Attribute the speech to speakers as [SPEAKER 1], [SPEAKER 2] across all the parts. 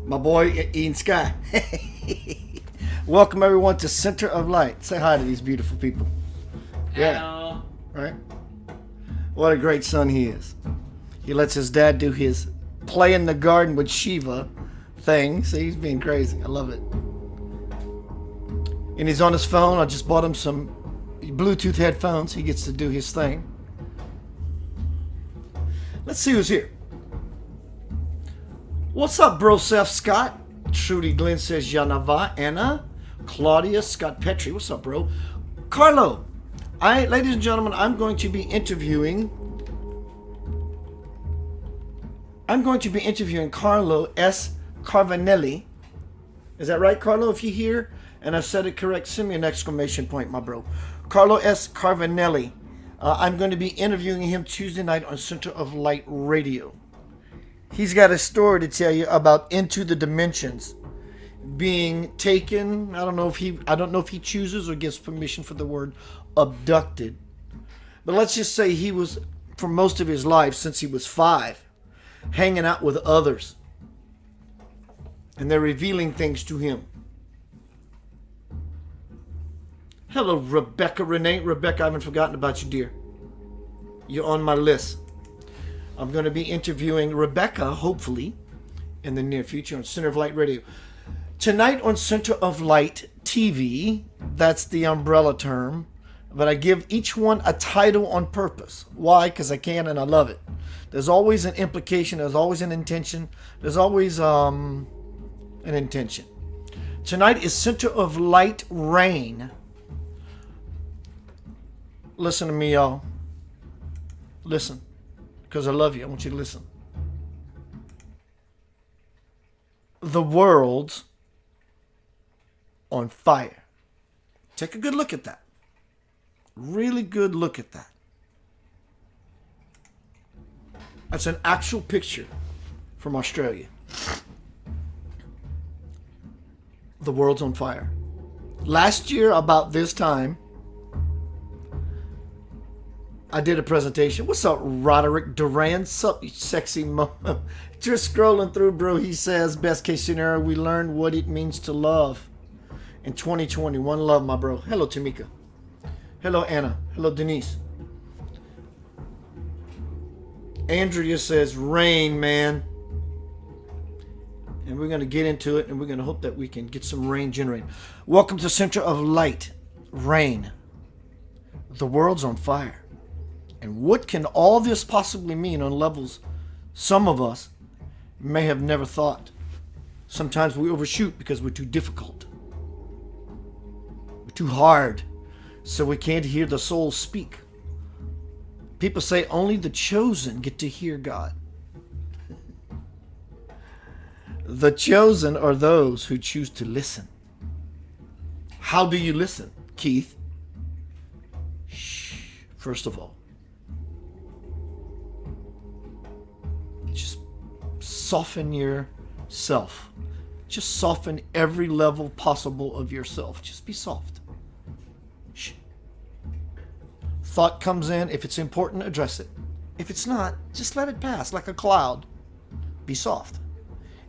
[SPEAKER 1] My boy Ian Sky. Welcome everyone to Center of Light. Say hi to these beautiful people.
[SPEAKER 2] Hello.
[SPEAKER 1] Right? What a great son he is. He lets his dad do his play in the garden with Shiva thing. See, he's being crazy. I love it. And he's on his phone. I just bought him some Bluetooth headphones. He gets to do his thing. Let's see who's here. What's up, bro, Seth Scott? Trudy Glenn says Yanava. Anna. Claudia Scott Petrie. What's up, bro? Carlo. Ladies and gentlemen, I'm going to be interviewing Carlo S. Carvanelli. Is that right, Carlo? If you hear and I said it correct, send me an exclamation point, my bro. Carlo S. Carvanelli. I'm going to be interviewing him Tuesday night on Center of Light Radio. He's got a story to tell you about Into the Dimensions being taken. I don't know if he chooses or gives permission for the word abducted. But let's just say he was, for most of his life, since he was 5, hanging out with others. And they're revealing things to him. Hello, Rebecca Renee. Rebecca, I haven't forgotten about you, dear. You're on my list. I'm going to be interviewing Rebecca, hopefully, in the near future on Center of Light Radio. Tonight on Center of Light TV, that's the umbrella term, but I give each one a title on purpose. Why? Because I can and I love it. There's always an implication, there's always an intention, there's always an intention. Tonight is Center of Light Rain. Listen to me, y'all. Listen. Because I love you. I want you to listen. The world's on fire. Take a good look at that. Really good look at that. That's an actual picture from Australia. The world's on fire. Last year, about this time, I did a presentation. What's up, Roderick Duran? Sup, you sexy mo? Just scrolling through, bro. He says, best case scenario, we learned what it means to love in 2020. One love, my bro. Hello, Tamika. Hello, Anna. Hello, Denise. Andrea says, rain, man. And we're going to get into it, and we're going to hope that we can get some rain generated. Welcome to Center of Light. Rain. The world's on fire. And what can all this possibly mean on levels some of us may have never thought? Sometimes we overshoot because we're too difficult. We're too hard, so we can't hear the soul speak. People say only the chosen get to hear God. The chosen are those who choose to listen. How do you listen, Keith? Shh. First of all, just soften yourself. Just soften every level possible of yourself. Just be soft. Shh. Thought comes in. If it's important, address it. If it's not, just let it pass like a cloud. Be soft.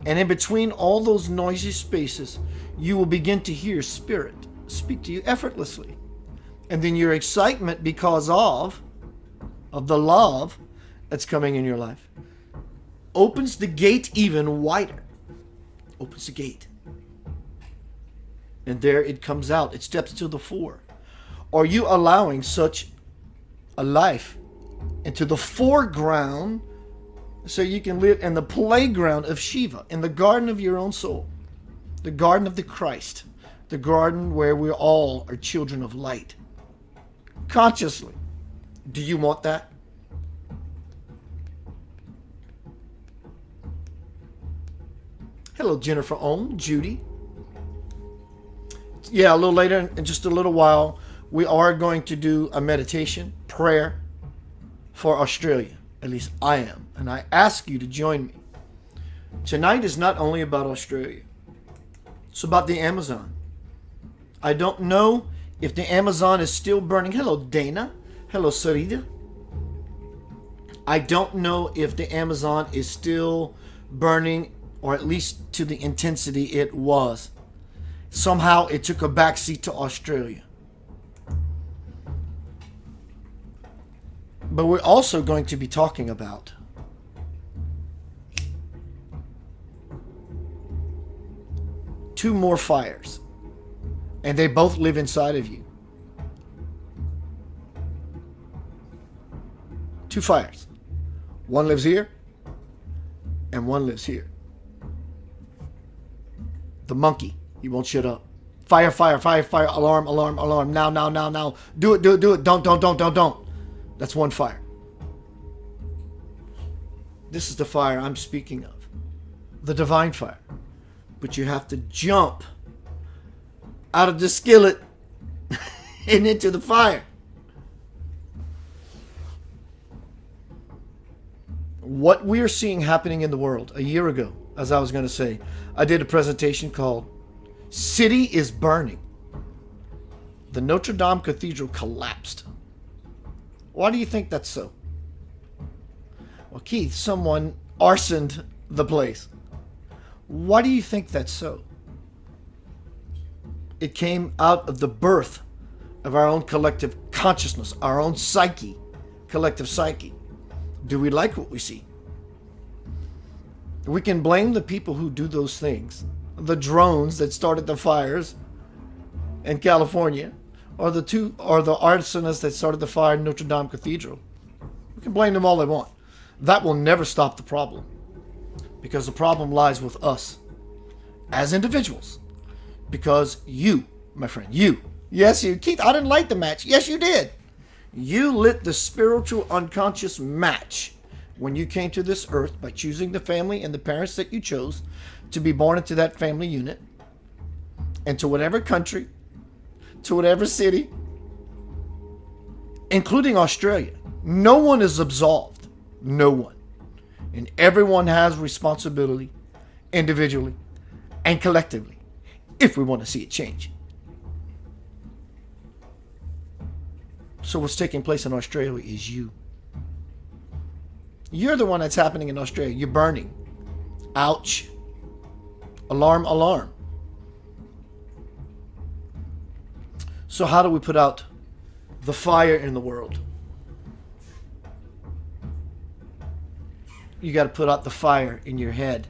[SPEAKER 1] And in between all those noisy spaces, you will begin to hear Spirit speak to you effortlessly. And then your excitement because of the love that's coming in your life opens the gate even wider. Opens the gate. And there it comes out. It steps to the fore. Are you allowing such a life into the foreground so you can live in the playground of Shiva, in the garden of your own soul, the garden of the Christ, the garden where we all are children of light? Consciously. Do you want that? Hello, Jennifer Ohm, Judy. Yeah, a little later, in just a little while, we are going to do a meditation, prayer for Australia. At least I am. And I ask you to join me. Tonight is not only about Australia. It's about the Amazon. I don't know if the Amazon is still burning. Hello, Dana. Hello, Sarita. I don't know if the Amazon is still burning or at least to the intensity it was. Somehow it took a backseat to Australia. But we're also going to be talking about two more fires, and they both live inside of you. Two fires. One lives here, and one lives here. The monkey, he won't shut up. Fire, fire, fire, fire, alarm, alarm, alarm. Now, now, now, now. Do it, do it, do it. Don't. That's one fire. This is the fire I'm speaking of. The divine fire. But you have to jump out of the skillet and into the fire. What we are seeing happening in the world, a year ago, as I was going to say, I did a presentation called City is Burning. The Notre Dame Cathedral collapsed. Why do you think that's so? Well, Keith, someone arsoned the place. Why do you think that's so? It came out of the birth of our own collective consciousness, our own psyche, collective psyche. Do we like what we see? We can blame the people who do those things, the drones that started the fires in California, or the arsonists that started the fire in Notre Dame Cathedral. We can blame them all they want. That will never stop the problem, because the problem lies with us as individuals. Because you, my friend, you, yes, you, Keith, I didn't light the match. Yes, you did. You lit the spiritual unconscious match when you came to this earth by choosing the family and the parents that you chose to be born into that family unit, and to whatever country, to whatever city, including Australia. No one is absolved. No one. And everyone has responsibility, individually and collectively, if we want to see it change. So what's taking place in Australia is you. You're the one that's happening in Australia. You're burning. Ouch. Alarm, alarm. So how do we put out the fire in the world? You got to put out the fire in your head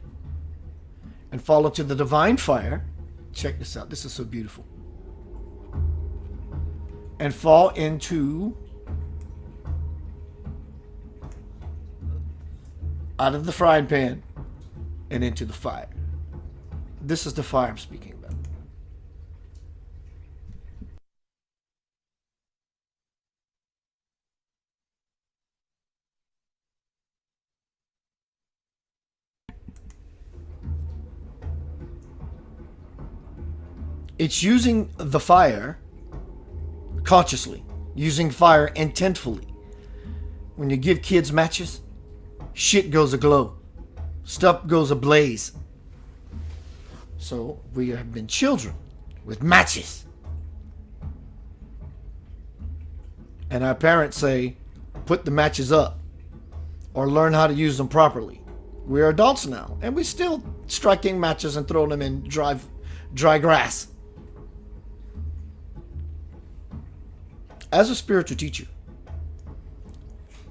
[SPEAKER 1] and fall into the divine fire. Check this out. This is so beautiful. And fall into, out of the frying pan and into the fire. This is the fire I'm speaking about. It's using the fire consciously, using fire intentfully. When you give kids matches, shit goes aglow, stuff goes ablaze. So we have been children with matches, and our parents say, put the matches up or learn how to use them properly. We're adults now, and we still striking matches and throwing them in dry grass. As a spiritual teacher,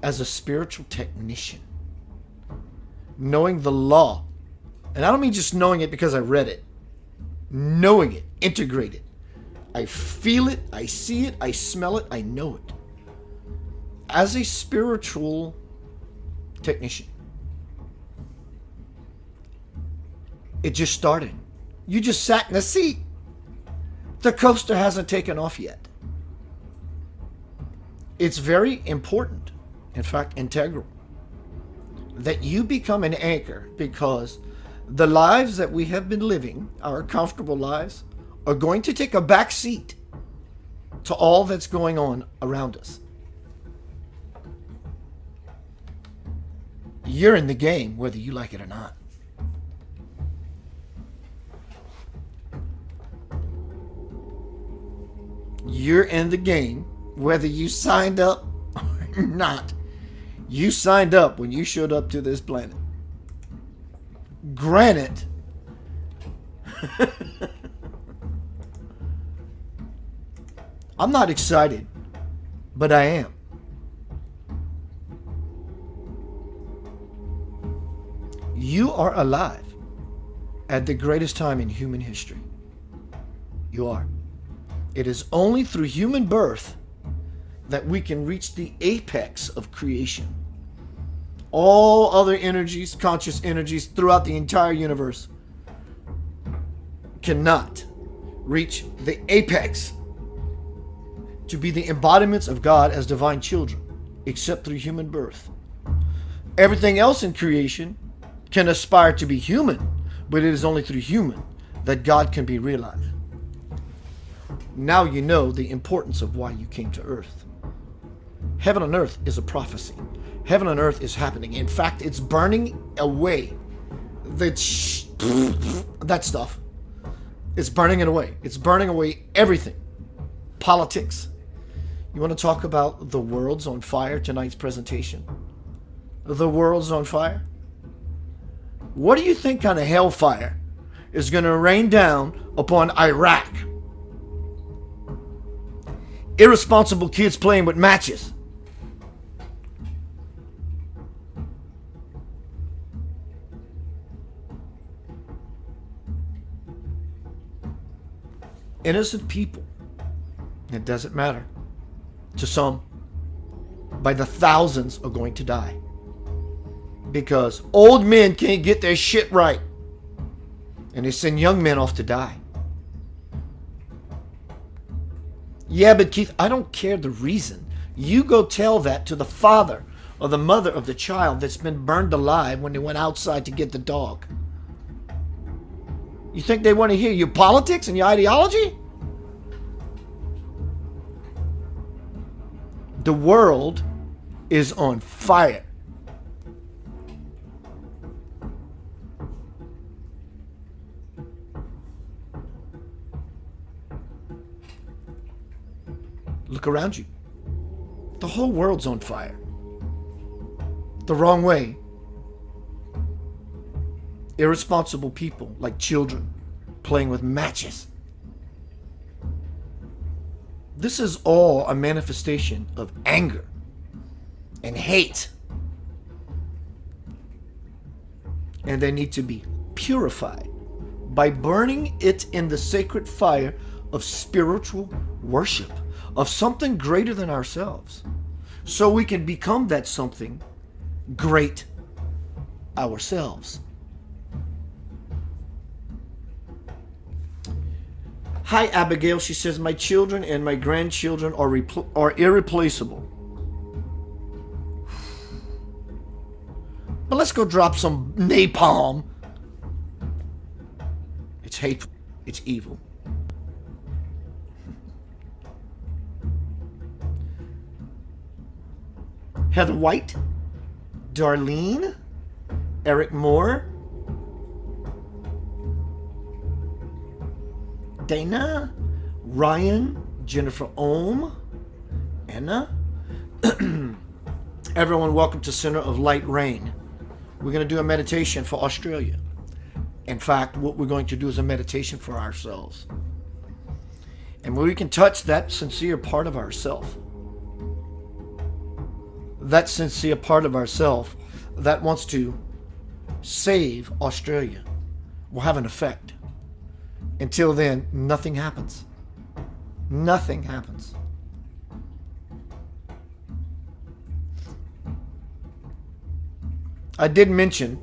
[SPEAKER 1] as a spiritual technician, knowing the law, and I don't mean just knowing it because I read it, knowing it, integrate it. I feel it, I see it, I smell it, I know it. As a spiritual technician, it just started. You just sat in a seat. The coaster hasn't taken off yet. It's very important, in fact, integral, that you become an anchor, because the lives that we have been living, our comfortable lives, are going to take a back seat to all that's going on around us. You're in the game, whether you like it or not. You're in the game, whether you signed up or not. You signed up when you showed up to this planet. Granted, I'm not excited, but I am. You are alive at the greatest time in human history. You are. It is only through human birth that we can reach the apex of creation. All other energies, conscious energies throughout the entire universe cannot reach the apex to be the embodiments of God as divine children, except through human birth. Everything else in creation can aspire to be human, but it is only through human that God can be realized. Now you know the importance of why you came to earth. Heaven on earth is a prophecy. Heaven on earth is happening. In fact, it's burning away that stuff. It's burning it away. It's burning away everything. Politics. You want to talk about the world's on fire, tonight's presentation? The world's on fire? What do you think kind of hellfire is going to rain down upon Iraq? Irresponsible kids playing with matches. Innocent people. It doesn't matter. To some, by the thousands are going to die. Because old men can't get their shit right. And they send young men off to die. Yeah, but Keith, I don't care the reason. You go tell that to the father or the mother of the child that's been burned alive when they went outside to get the dog. You think they want to hear your politics and your ideology? The world is on fire. Look around you. The whole world's on fire. The wrong way. Irresponsible people like children playing with matches. This is all a manifestation of anger and hate. And they need to be purified by burning it in the sacred fire of spiritual worship, of something greater than ourselves, so we can become that something great ourselves. Hi, Abigail. She says, my children and my grandchildren are irreplaceable. But let's go drop some napalm. It's hateful. It's evil. Heather White, Darlene, Eric Moore, Dana, Ryan, Jennifer Ohm, Anna. Everyone, welcome to Center of Light Rain. We're going to do a meditation for Australia. In fact, what we're going to do is a meditation for ourselves. And where we can touch that sincere part of ourself. That sincere part of ourself that wants to save Australia will have an effect. Until then, nothing happens. Nothing happens. I did mention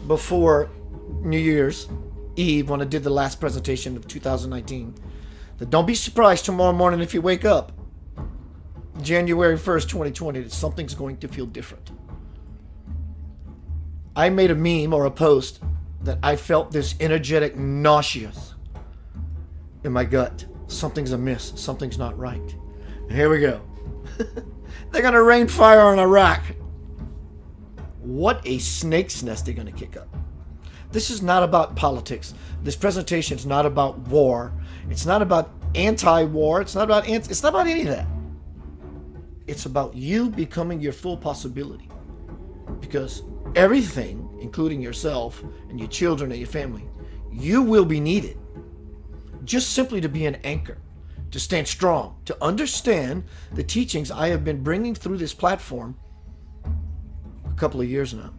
[SPEAKER 1] before New Year's Eve, when I did the last presentation of 2019, that don't be surprised tomorrow morning if you wake up January 1st, 2020, that something's going to feel different. I made a meme or a post that I felt this energetic nauseous in my gut. Something's amiss. Something's not right. And here we go. They're going to rain fire on Iraq. What a snake's nest they're going to kick up. This is not about politics. This presentation is not about war. It's not about anti-war. It's not about any of that. It's about you becoming your full possibility. Because everything, including yourself and your children and your family, you will be needed. Just simply to be an anchor, to stand strong, to understand the teachings I have been bringing through this platform a couple of years now.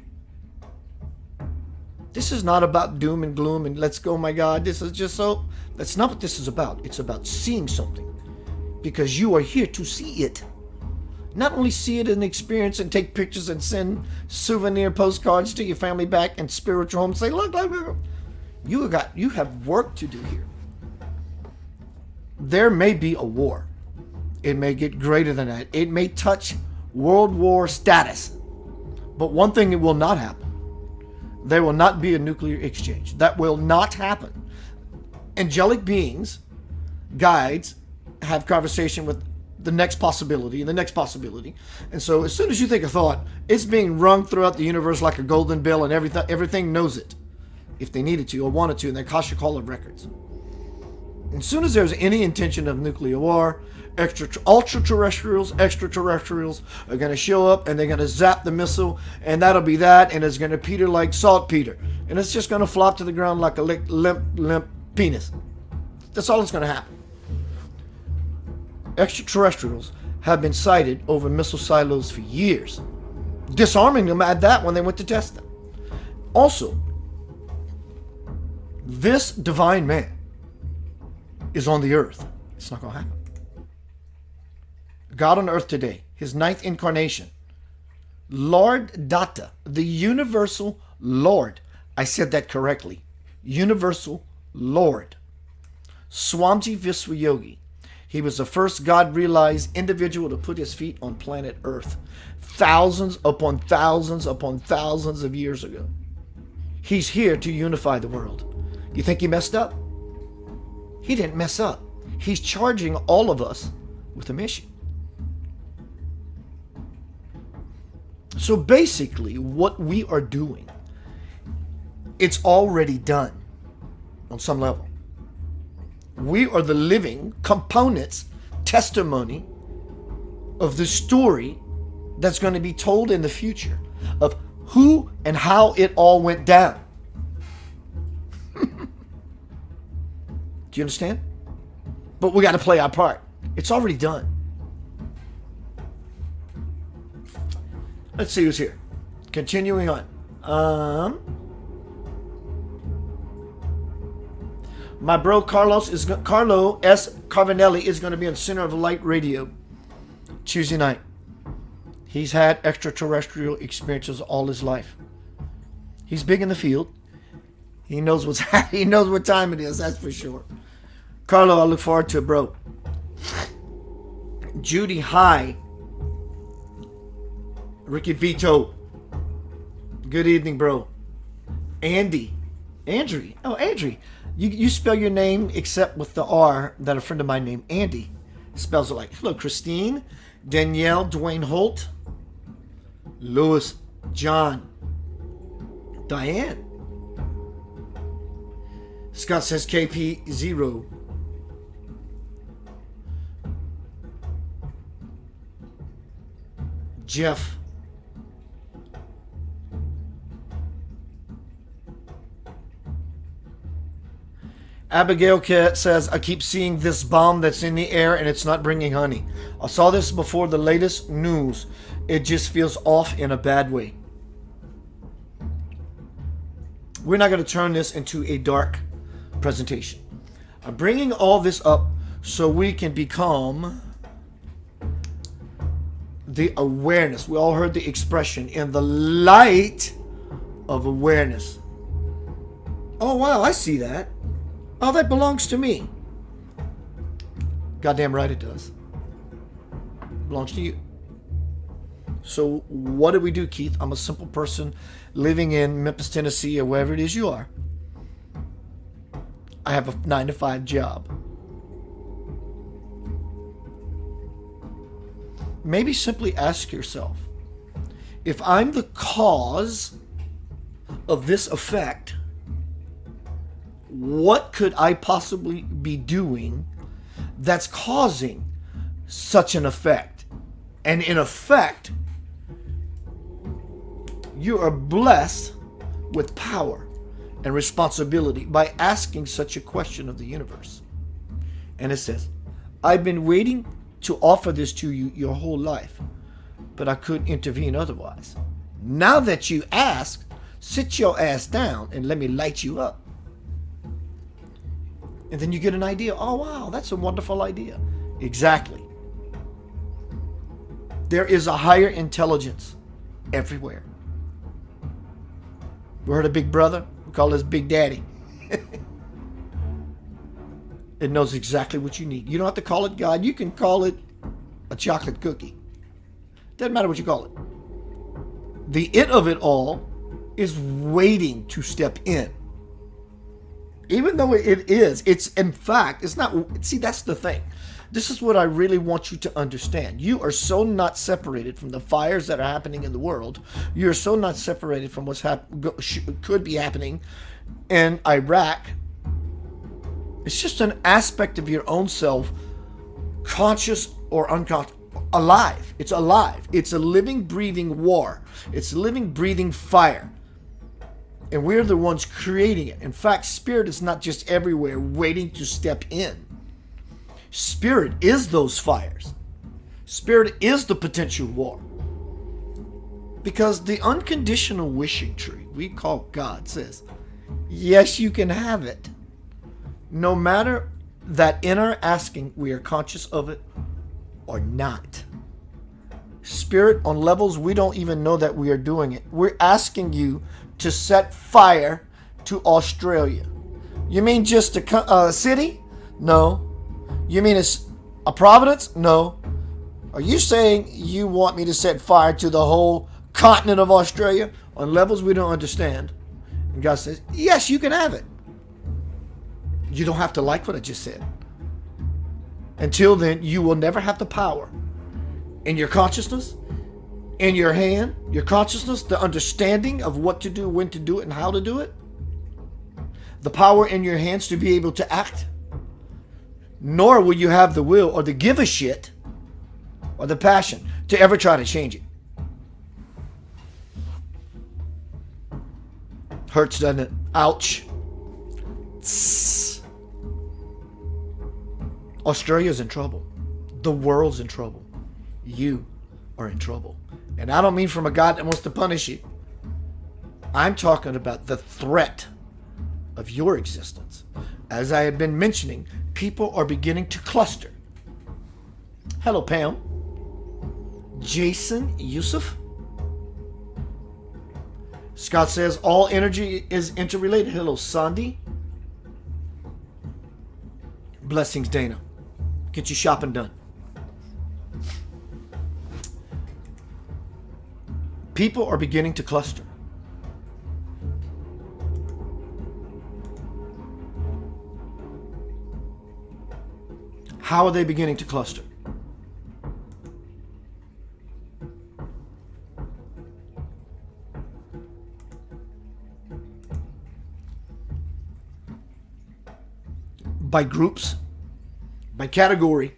[SPEAKER 1] This is not about doom and gloom and let's go, my God, this is just so. That's not what this is about. It's about seeing something, because you are here to see it. Not only see it and experience and take pictures and send souvenir postcards to your family back and spiritual home and say, look, you have work to do here. There may be a war. It may get greater than that. It may touch world war status. But one thing, it will not happen. There will not be a nuclear exchange. That will not happen. Angelic beings, guides, have conversation with the next possibility and the next possibility. And so as soon as you think a thought, it's being rung throughout the universe like a golden bell, and everything knows it if they needed to or wanted to in their Akashic Hall of Records. As soon as there's any intention of nuclear war, extraterrestrials are going to show up and they're going to zap the missile, and that'll be that, and it's going to peter like saltpeter, and it's just going to flop to the ground like a limp penis. That's all that's going to happen. Extraterrestrials have been sighted over missile silos for years, disarming them at that when they went to test them. Also, this divine man is on the earth. It's not going to happen. God on earth today, his ninth incarnation, Lord Datta, the universal Lord. I said that correctly. Universal Lord. Swamiji Viswayogi. He was the first God-realized individual to put his feet on planet Earth thousands upon thousands upon thousands of years ago. He's here to unify the world. You think he messed up? He didn't mess up. He's charging all of us with a mission. So basically, what we are doing, it's already done on some level. We are the living components, testimony of the story that's going to be told in the future of who and how it all went down. Do you understand? But we got to play our part. It's already done. Let's see who's here. Continuing on. My bro Carlo S. Carvinelli is going to be on Center of Light Radio Tuesday night. He's had extraterrestrial experiences all his life. He's big in the field. He knows he knows what time it is, that's for sure. Carlo, I look forward to it, bro. Judy, hi. Ricky Vito. Good evening, bro. Andy. Andrew. Oh, Andrew. You spell your name except with the R that a friend of mine named Andy spells it like. Hello, Christine, Danielle, Dwayne Holt, Louis, John, Diane. Scott says KP0. Jeff. Abigail says, I keep seeing this bomb that's in the air and it's not bringing honey. I saw this before the latest news. It just feels off in a bad way. We're not going to turn this into a dark presentation. I'm bringing all this up so we can become the awareness. We all heard the expression, in the light of awareness. Oh, wow, I see that. Oh, that belongs to me. Goddamn right it does. Belongs to you. So what do we do, Keith? I'm a simple person living in Memphis, Tennessee, or wherever it is you are. I have a 9-to-5 job. Maybe simply ask yourself, if I'm the cause of this effect, what could I possibly be doing that's causing such an effect? And in effect, You are blessed with power and responsibility by asking such a question of the universe. And it says, I've been waiting to offer this to you your whole life, but I couldn't intervene otherwise. Now that you ask, sit your ass down and let me light you up. And then you get an idea. Oh, wow, that's a wonderful idea. Exactly. There is a higher intelligence everywhere. We heard of Big Brother? We call this Big Daddy. It knows exactly what you need. You don't have to call it God. You can call it a chocolate cookie. Doesn't matter what you call it. The it of it all is waiting to step in. Even though it is, it's in fact, it's not. See, that's the thing. This is what I really want you to understand. You are so not separated from the fires that are happening in the world. You're so not separated from what's could be happening in Iraq. It's just an aspect of your own self, conscious or unconscious, alive. It's alive. It's a living, breathing war. It's a living, breathing fire. And we're the ones creating it. In fact, spirit is not just everywhere waiting to step in. Spirit is those fires. Spirit is the potential war. Because the unconditional wishing tree we call God says, yes, you can have it. No matter that in our asking we are conscious of it or not. Spirit, on levels we don't even know that we are doing it. We're asking you to set fire to Australia. You mean just a city? No. You mean a province? No. Are you saying you want me to set fire to the whole continent of Australia on levels we don't understand? And God says, yes, you can have it. You don't have to like what I just said. Until then, you will never have the power in your consciousness, in your hand, your consciousness, the understanding of what to do, when to do it, and how to do it. The power in your hands to be able to act. Nor will you have the will or the give a shit or the passion to ever try to change it. Hurts, doesn't it? Ouch. Tss. Australia's in trouble. The world's in trouble. You are in trouble. And I don't mean from a God that wants to punish you. I'm talking about the threat of your existence. As I had been mentioning, people are beginning to cluster. Hello, Pam. Jason Yusuf. Scott says all energy is interrelated. Hello, Sandy. Blessings, Dana. Get your shopping done. People are beginning to cluster. How are they beginning to cluster? By groups, by category,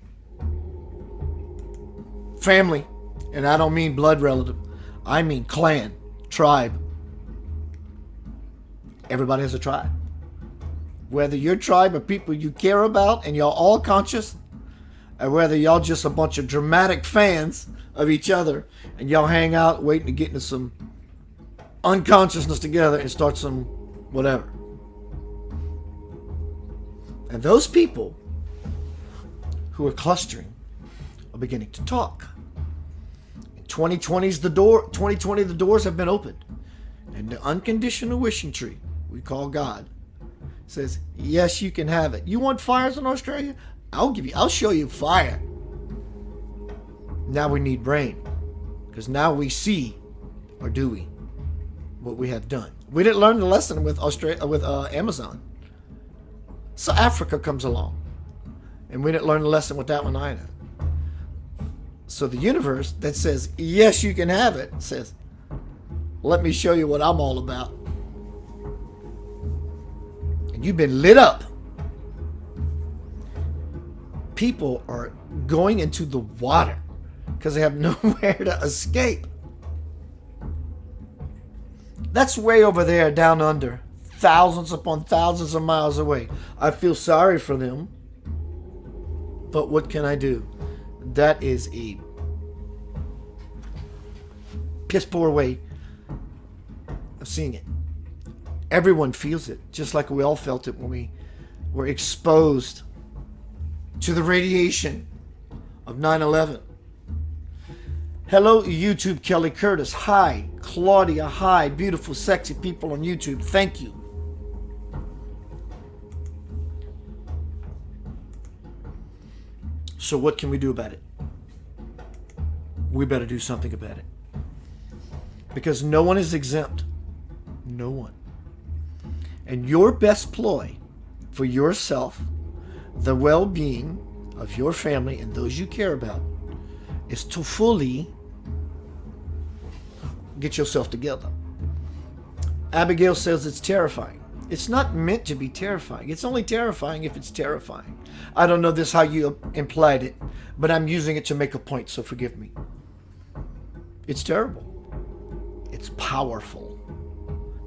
[SPEAKER 1] family, and I don't mean blood relative. I mean clan, tribe. Everybody has a tribe. Whether your tribe are people you care about and y'all all conscious, or whether y'all just a bunch of dramatic fans of each other and y'all hang out waiting to get into some unconsciousness together and start some whatever. And those people who are clustering are beginning to talk. 2020 the doors have been opened. And the unconditional wishing tree we call God says, yes, you can have it. You want fires in Australia? I'll show you fire. Now we need rain. Because now we see, or do we, what we have done. We didn't learn the lesson with Amazon. So Africa comes along. And we didn't learn the lesson with that one either. So the universe that says, yes, you can have it, says, let me show you what I'm all about. And you've been lit up. People are going into the water because they have nowhere to escape. That's way over there, down under. Thousands upon thousands of miles away. I feel sorry for them. But what can I do? That is a piss poor way of seeing it. Everyone feels it, just like we all felt it when we were exposed to the radiation of 9/11. Hello, YouTube, Kelly Curtis. Hi, Claudia. Hi, beautiful, sexy people on YouTube. Thank you. So what can we do about it? We better do something about it. Because no one is exempt. No one. And your best ploy for yourself, the well-being of your family and those you care about, is to fully get yourself together. Abigail says it's terrifying. It's not meant to be terrifying. It's only terrifying if it's terrifying. I don't know this how you implied it, but I'm using it to make a point, so forgive me. It's terrible. It's powerful.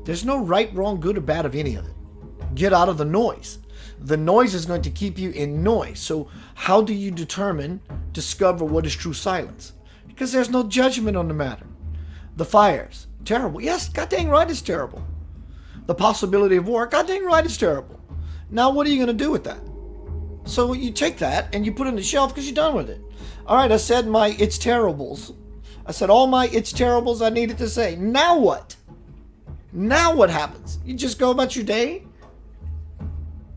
[SPEAKER 1] There's no right, wrong, good, or bad of any of it. Get out of the noise. The noise is going to keep you in noise. So how do you discover what is true silence? Because there's no judgment on the matter. The fires, terrible. Yes, god dang right it's terrible. The possibility of war, god dang right it's terrible. Now what are you going to do with that? So you take that and you put it on the shelf because you're done with it. All right, I said my it's terribles. I said all my it's terribles I needed to say. Now what? Now what happens? You just go about your day?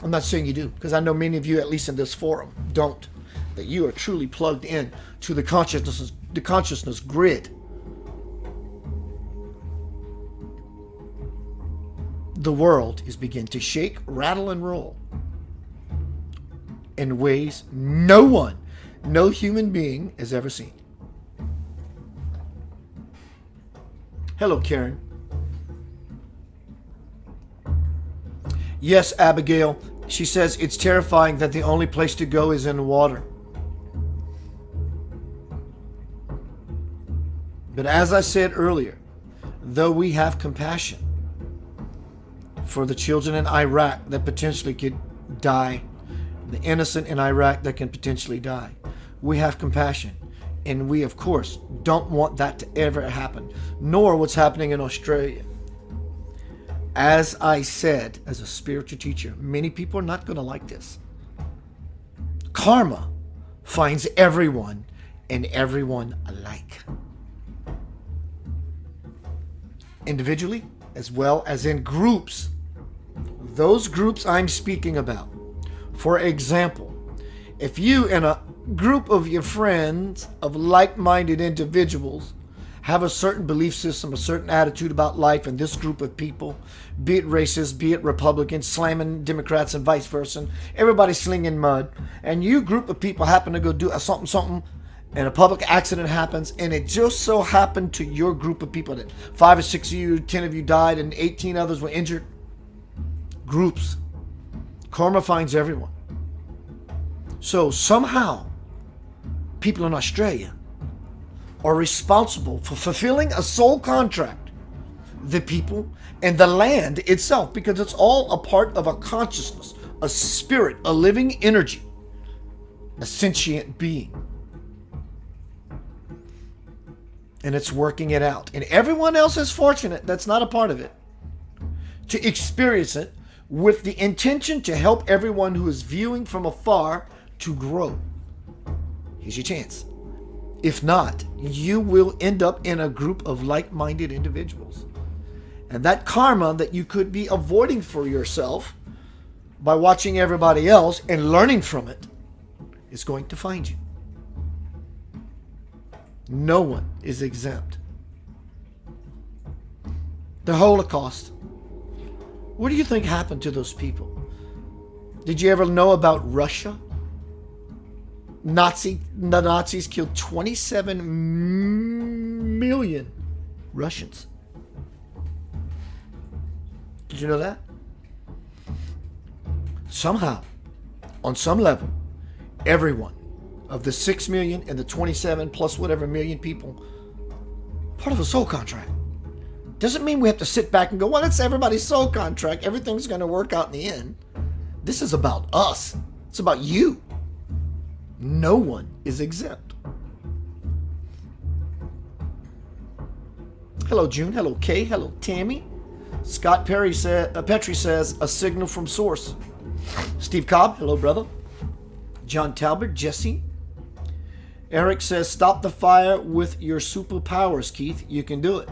[SPEAKER 1] I'm not saying you do, because I know many of you, at least in this forum, don't. That you are truly plugged in to the consciousness grid. The world is beginning to shake, rattle, and roll in ways no human being has ever seen. Hello, Karen. Yes, Abigail. She says it's terrifying that the only place to go is in water. But as I said earlier, though we have compassion for the children in Iraq that potentially could die, the innocent in Iraq that can potentially die, we have compassion. And we, of course, don't want that to ever happen, nor what's happening in Australia. As I said, as a spiritual teacher, many people are not going to like this. Karma finds everyone and everyone alike. Individually, as well as in groups. Those groups I'm speaking about. For example, if you and a group of your friends of like-minded individuals have a certain belief system, a certain attitude about life, and this group of people, be it racist, be it Republicans, slamming Democrats and vice versa, everybody slinging mud, and you group of people happen to go do something, and a public accident happens, and it just so happened to your group of people that 5 or 6 of you, 10 of you died, and 18 others were injured. Groups. Karma finds everyone. So somehow, people in Australia are responsible for fulfilling a soul contract, the people and the land itself, because it's all a part of a consciousness, a spirit, a living energy, a sentient being. And it's working it out. And everyone else is fortunate that's not a part of it to experience it with the intention to help everyone who is viewing from afar to grow. Here's your chance. If not, you will end up in a group of like-minded individuals. And that karma that you could be avoiding for yourself by watching everybody else and learning from it is going to find you. No one is exempt. The Holocaust. What do you think happened to those people? Did you ever know about Russia? The Nazis killed 27 million Russians. Did you know that? Somehow, on some level, everyone of the 6 million and the 27 plus whatever million people, part of a soul contract. Doesn't mean we have to sit back and go, well, it's everybody's soul contract. Everything's going to work out in the end. This is about us. It's about you. No one is exempt. Hello, June. Hello, Kay. Hello, Tammy. Scott Petrie says, a signal from source. Steve Cobb. Hello, brother. John Talbot. Jesse. Eric says, stop the fire with your superpowers, Keith. You can do it.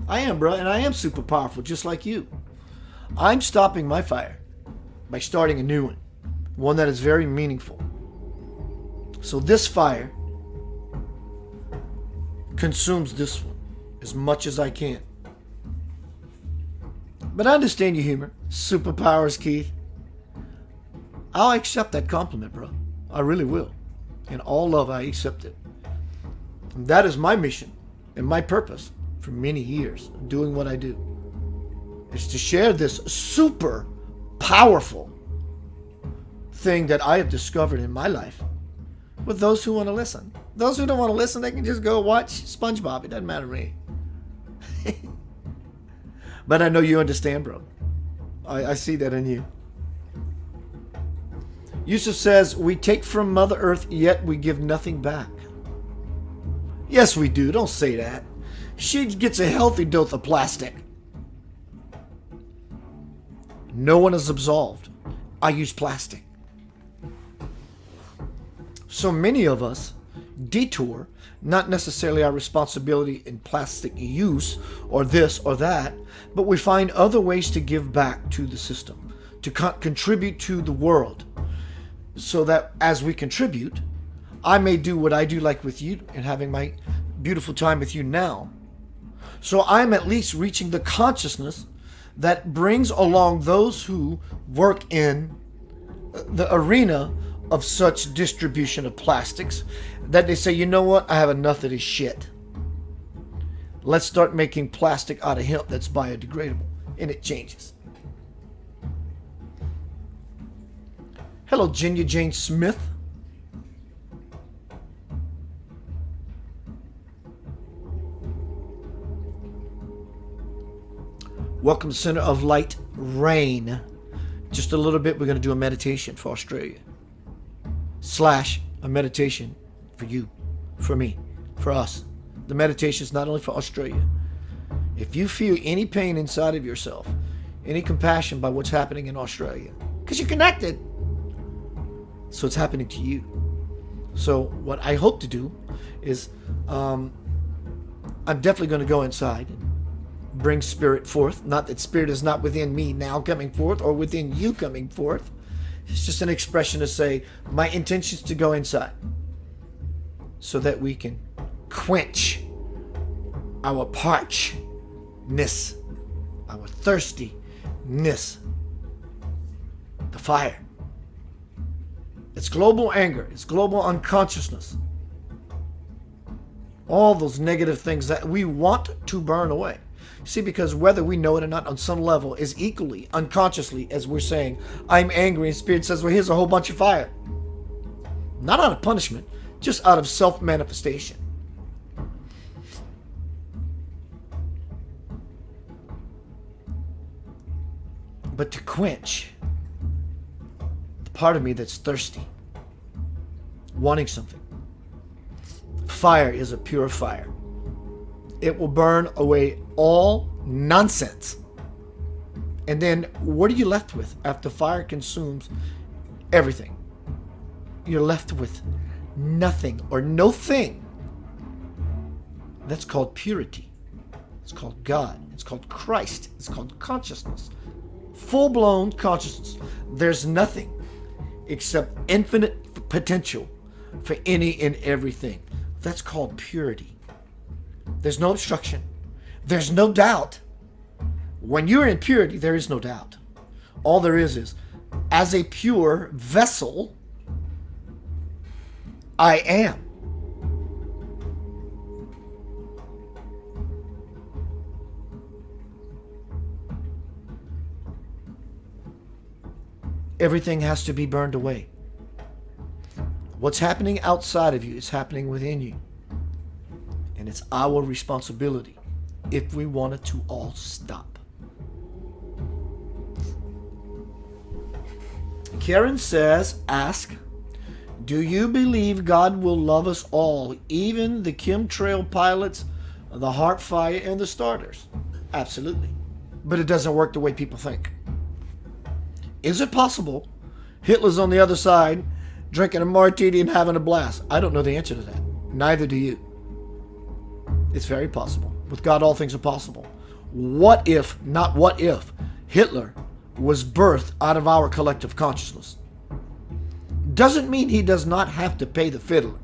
[SPEAKER 1] I am, bro, and I am super powerful, just like you. I'm stopping my fire by starting a new one that is very meaningful. So this fire consumes this one as much as I can. But I understand your humor. Superpowers, Keith. I'll accept that compliment, bro. I really will. In all love, I accept it. And that is my mission and my purpose for many years of doing what I do. Is to share this super powerful thing that I have discovered in my life with those who want to listen. Those who don't want to listen, they can just go watch SpongeBob. It doesn't matter to me. But I know you understand, bro. I see that in you. Yusuf says, we take from Mother Earth, yet we give nothing back. Yes, we do. Don't say that. She gets a healthy dose of plastic. No one is absolved. I use plastic. So many of us detour, not necessarily our responsibility in plastic use or this or that, but we find other ways to give back to the system, to contribute to the world, so that as we contribute, I may do what I do, like with you and having my beautiful time with you now. So I'm at least reaching the consciousness that brings along those who work in the arena of such distribution of plastics, that they say, you know what, I have enough of this shit. Let's start making plastic out of hemp that's biodegradable. And it changes. Hello, Ginya Jane Smith. Welcome to Center of Light Rain. Just a little bit, we're going to do a meditation for Australia. / a meditation for you, for me, for us. The meditation is not only for Australia. If you feel any pain inside of yourself, any compassion by what's happening in Australia, because you're connected, so it's happening to you. So what I hope to do is, I'm definitely going to go inside and bring spirit forth. Not that spirit is not within me now coming forth, or within you coming forth. It's just an expression to say, my intention is to go inside so that we can quench our parchness, our thirstiness, the fire. It's global anger. It's global unconsciousness. All those negative things that we want to burn away. See, because whether we know it or not, on some level, is equally unconsciously as we're saying, I'm angry, and Spirit says, well, here's a whole bunch of fire. Not out of punishment, just out of self-manifestation. But to quench the part of me that's thirsty, wanting something. Fire is a pure fire. It will burn away all nonsense. And then what are you left with after fire consumes everything? You're left with nothing or no thing. That's called purity. It's called God. It's called Christ. It's called consciousness. Full-blown consciousness. There's nothing except infinite potential for any and everything. That's called purity. There's no obstruction. There's no doubt. When you're in purity, there is no doubt. All there is, as a pure vessel, I am. Everything has to be burned away. What's happening outside of you is happening within you. And it's our responsibility if we wanted to all stop. Karen says, ask, do you believe God will love us all, even the chemtrail pilots, the heart fire, and the starters? Absolutely. But it doesn't work the way people think. Is it possible Hitler's on the other side, drinking a martini and having a blast? I don't know the answer to that. Neither do you. It's very possible. With God, all things are possible. What if, not what if, Hitler was birthed out of our collective consciousness? Doesn't mean he does not have to pay the fiddler.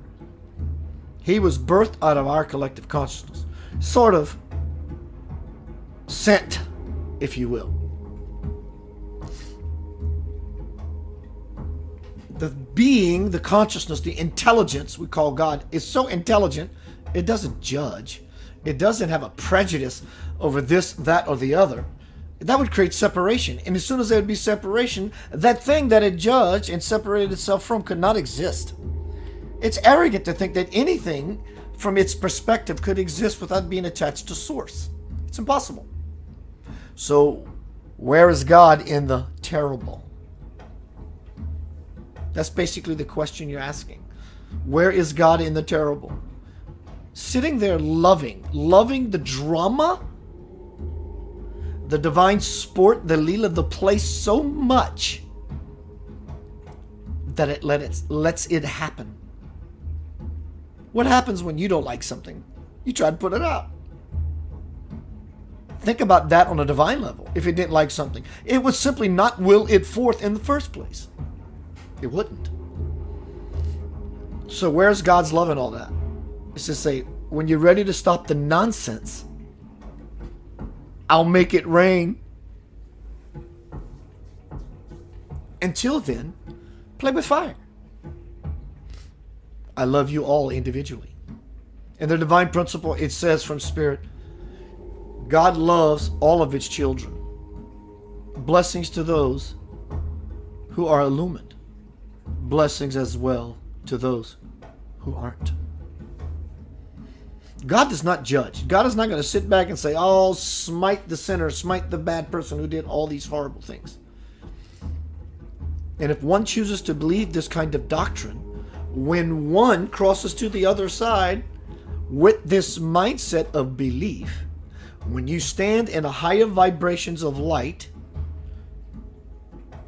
[SPEAKER 1] He was birthed out of our collective consciousness. Sort of sent, if you will. The being, the consciousness, the intelligence we call God is so intelligent, it doesn't judge. It doesn't have a prejudice over this, that, or the other. That would create separation. And as soon as there would be separation, that thing that it judged and separated itself from could not exist. It's arrogant to think that anything from its perspective could exist without being attached to source. It's impossible. So, where is God in the terrible? That's basically the question you're asking. Where is God in the terrible? Sitting there loving the drama, the divine sport, the Leela, the play so much that it lets it happen. What happens when you don't like something? You try to put it out. Think about that on a divine level. If it didn't like something, it would simply not will it forth in the first place. It wouldn't. So where's God's love in all that? It's to say, when you're ready to stop the nonsense, I'll make it rain. Until then, play with fire. I love you all individually. In the divine principle, it says from Spirit, God loves all of its children. Blessings to those who are illumined. Blessings as well to those who aren't. God does not judge. God is not going to sit back and say, oh, smite the sinner, smite the bad person who did all these horrible things. And if one chooses to believe this kind of doctrine, when one crosses to the other side with this mindset of belief, when you stand in a higher vibrations of light,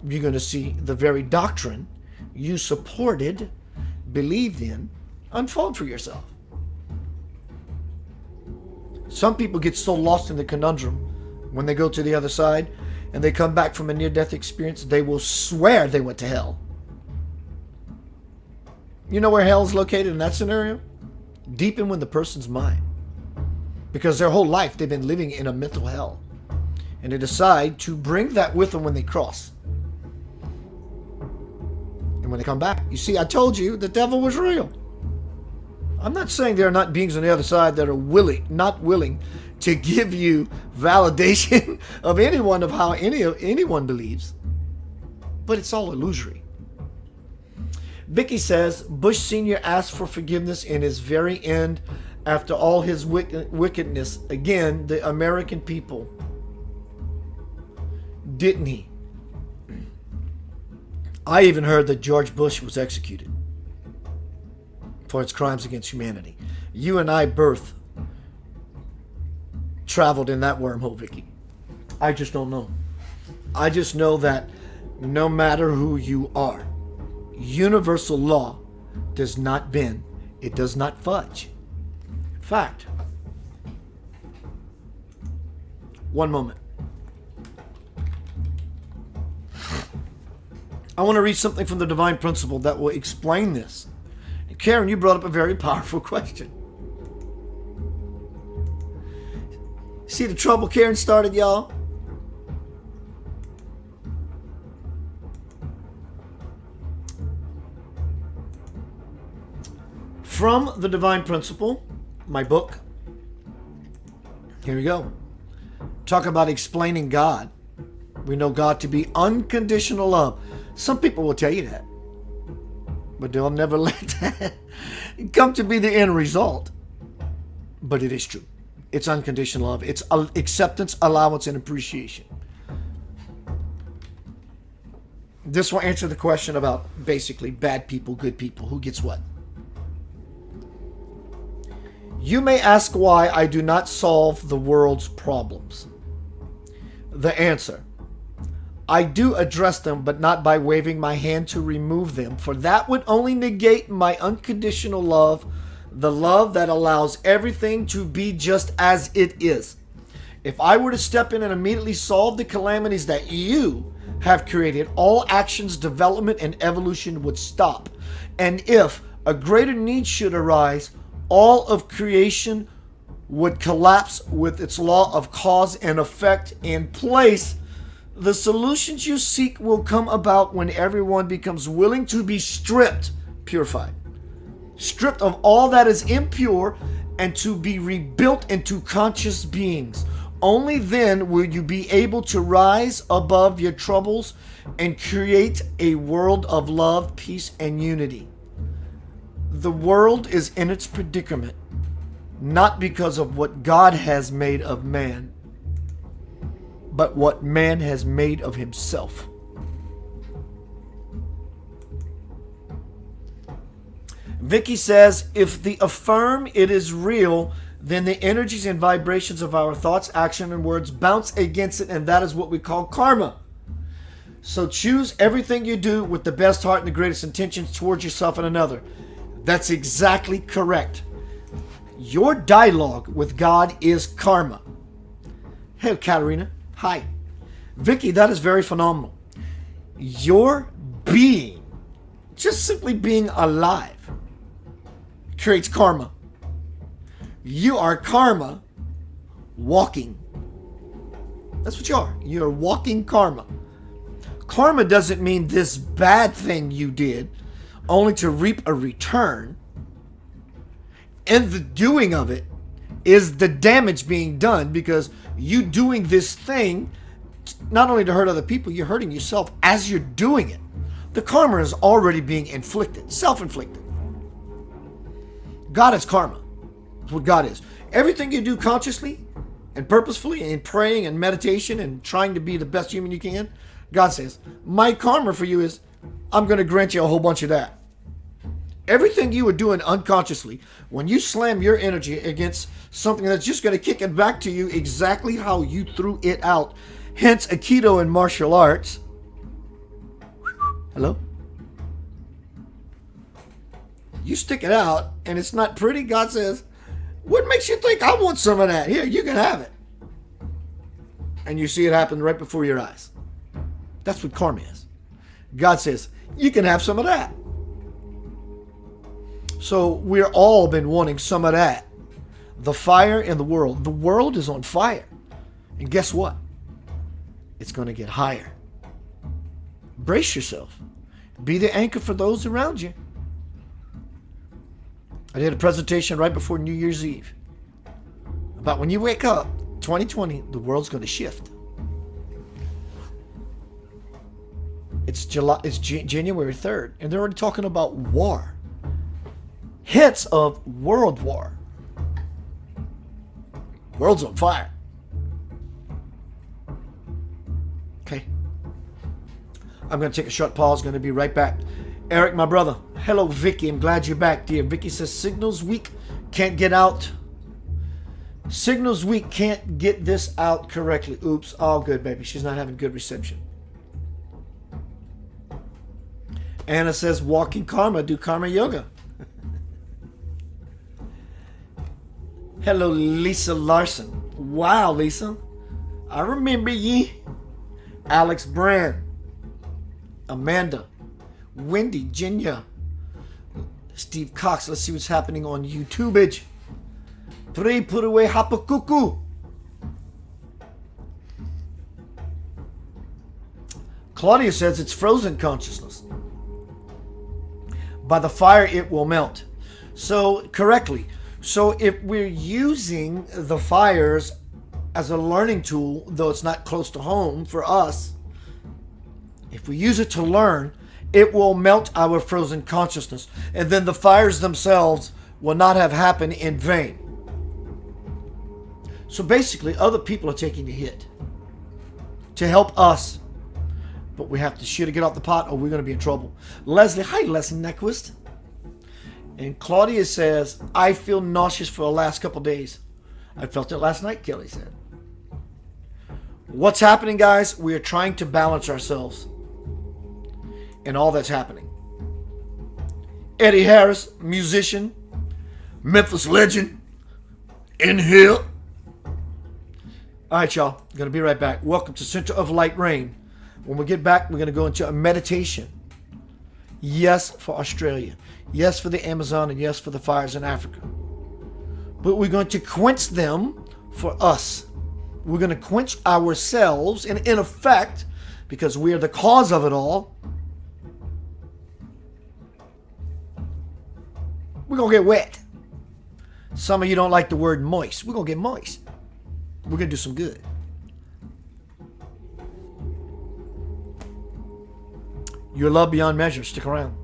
[SPEAKER 1] you're going to see the very doctrine you supported, believed in, unfold for yourself. Some people get so lost in the conundrum when they go to the other side and they come back from a near-death experience, they will swear they went to hell. You know where hell is located in that scenario? Deep in the person's mind. Because their whole life they've been living in a mental hell. And they decide to bring that with them when they cross. And when they come back, you see, I told you the devil was real. I'm not saying there are not beings on the other side that are not willing to give you validation of how anyone believes. But it's all illusory. Vicky says, Bush Sr. asked for forgiveness in his very end after all his wickedness. Again, the American people. Didn't he? I even heard that George Bush was executed for its crimes against humanity. You and I both traveled in that wormhole, Vicky. I just don't know. I just know that no matter who you are, universal law does not bend. It does not fudge. In fact, one moment. I want to read something from the divine principle that will explain this. Karen, you brought up a very powerful question. See the trouble Karen started, y'all? From the Divine Principle, my book. Here we go. Talk about explaining God. We know God to be unconditional love. Some people will tell you that, but they'll never let that come to be the end result. But it is true. It's unconditional love. It's acceptance, allowance, and appreciation. This will answer the question about basically bad people, good people, who gets what. You may ask why I do not solve the world's problems. The answer: I do address them, but not by waving my hand to remove them, for that would only negate my unconditional love, the love that allows everything to be just as it is. If I were to step in and immediately solve the calamities that you have created, all actions, development, and evolution would stop. And if a greater need should arise, all of creation would collapse with its law of cause and effect in place. The solutions you seek will come about when everyone becomes willing to be stripped, purified, stripped of all that is impure, and to be rebuilt into conscious beings. Only then will you be able to rise above your troubles and create a world of love, peace, and unity. The world is in its predicament, not because of what God has made of man, but what man has made of himself. Vicky says, if they affirm it is real, then the energies and vibrations of our thoughts, action, and words bounce against it, and that is what we call karma. So choose everything you do with the best heart and the greatest intentions towards yourself and another. That's exactly correct. Your dialogue with God is karma. Hey, Katarina. Hi. Vicky, that is very phenomenal. Your being, just simply being alive, creates karma. You are karma walking. That's what you are. You're walking karma. Karma doesn't mean this bad thing you did only to reap a return. And the doing of it is the damage being done, because you doing this thing, not only to hurt other people, you're hurting yourself as you're doing it. The karma is already being inflicted, self-inflicted. God is karma. That's what God is. Everything you do consciously and purposefully and praying and meditation and trying to be the best human you can, God says, my karma for you is I'm going to grant you a whole bunch of that. Everything you were doing unconsciously, when you slam your energy against something that's just going to kick it back to you exactly how you threw it out, hence Aikido and martial arts. Hello? You stick it out and it's not pretty, God says, what makes you think I want some of that? Here, you can have it. And you see it happen right before your eyes. That's what karma is. God says, you can have some of that. So we're all been wanting some of that. The fire in the world. The world is on fire. And guess what? It's going to get higher. Brace yourself. Be the anchor for those around you. I did a presentation right before New Year's Eve about when you wake up, 2020, the world's going to shift. It's January 3rd, and they're already talking about war. Hints of world war. World's on fire. Okay. I'm going to take a short pause. Going to be right back. Eric, my brother. Hello, Vicky. I'm glad you're back, dear. Vicky says, signals weak. Can't get out. Signals weak. Can't get this out correctly. Oops. All good, baby. She's not having good reception. Anna says, walking karma. Do karma yoga. Hello, Lisa Larson. Wow, Lisa. I remember ye. Alex Brand. Amanda. Wendy, Jinya, Steve Cox. Let's see what's happening on YouTube. Pray put away Hapakuku. Claudia says it's frozen consciousness. By the fire it will melt. So, correctly. So if we're using the fires as a learning tool, though it's not close to home for us, if we use it to learn, it will melt our frozen consciousness. And then the fires themselves will not have happened in vain. So basically, other people are taking the hit to help us. But we have to shit or get off the pot or we're going to be in trouble. Leslie, hi Leslie Nyquist. And Claudia says, I feel nauseous for the last couple days. I felt it last night, Kelly said. What's happening, guys? We are trying to balance ourselves in all that's happening. Eddie Harris, musician, Memphis legend, in here. All right, y'all. Going to be right back. Welcome to Center of Light Rain. When we get back, we're going to go into a meditation. Yes, for Australia. Yes, for the Amazon. And yes, for the fires in Africa. But we're going to quench them for us. We're going to quench ourselves. And in effect, because we are the cause of it all, we're going to get wet. Some of you don't like the word moist. We're going to get moist. We're going to do some good. Your love beyond measure. Stick around.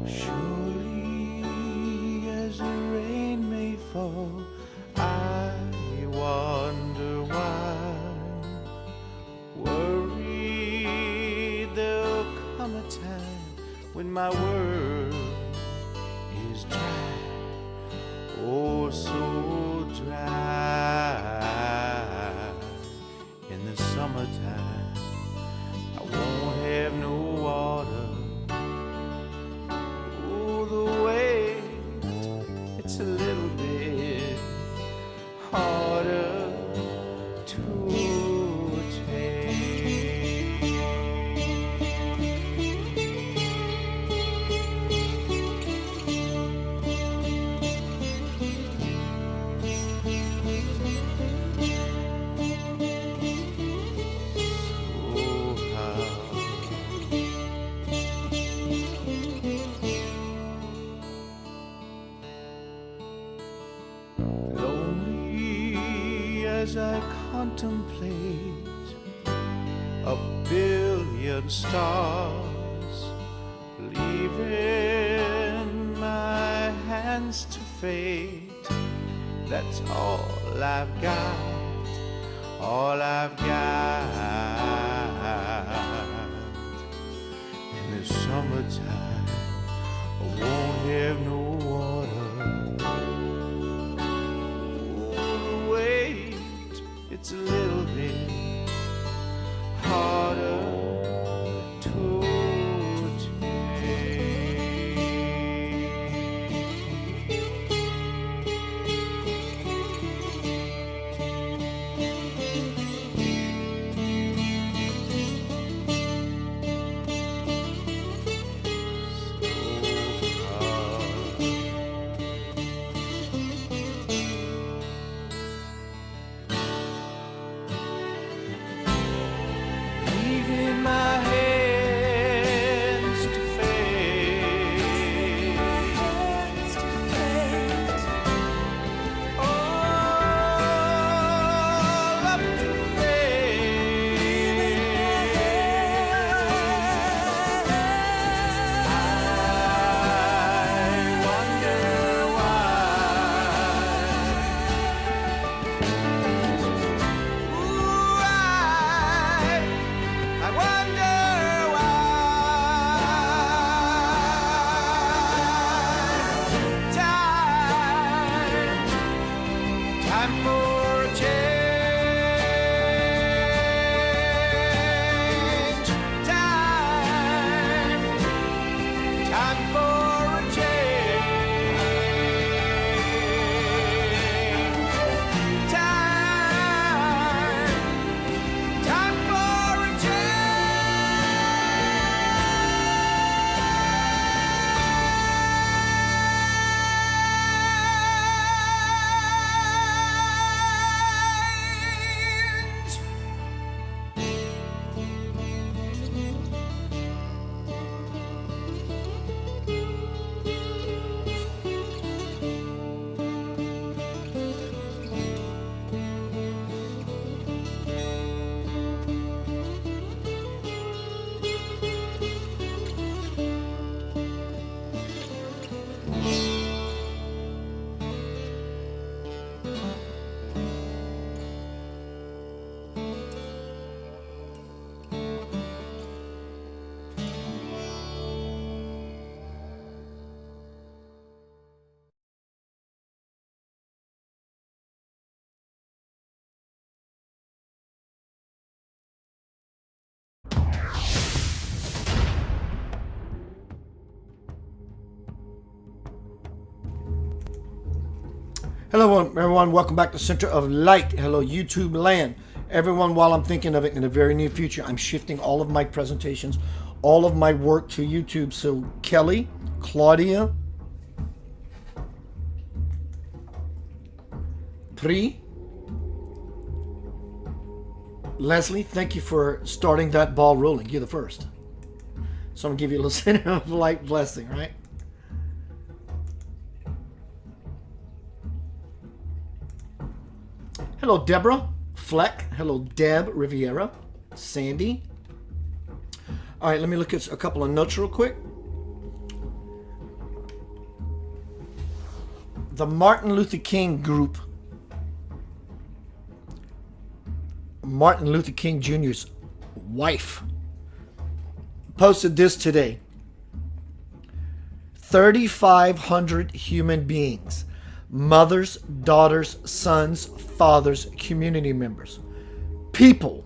[SPEAKER 3] Surely as the rain may fall, I wonder why. Worried there'll come a time when my world is dry, oh so dry. In the summertime I won't have no water. A little bit harder to take. Lonely as I contemplate a billion stars, leaving my hands to fate. That's all I've got, all I've got. In the summertime I won't have no water. It's a little bit harder to
[SPEAKER 1] Hello, everyone. Welcome back to Center of Light. Hello, YouTube land. Everyone, while I'm thinking of it in the very near future, I'm shifting all of my presentations, all of my work to YouTube. So, Kelly, Claudia, Pri, Leslie, thank you for starting that ball rolling. You're the first. So I'm going to give you a little Center of Light blessing, right? Hello, Deborah Fleck. Hello, Deb Riviera. Sandy. All right, let me look at a couple of notes real quick. The Martin Luther King group, Martin Luther King Jr.'s wife, posted this today. 3,500 human beings, mothers, daughters, sons, fathers, community members, people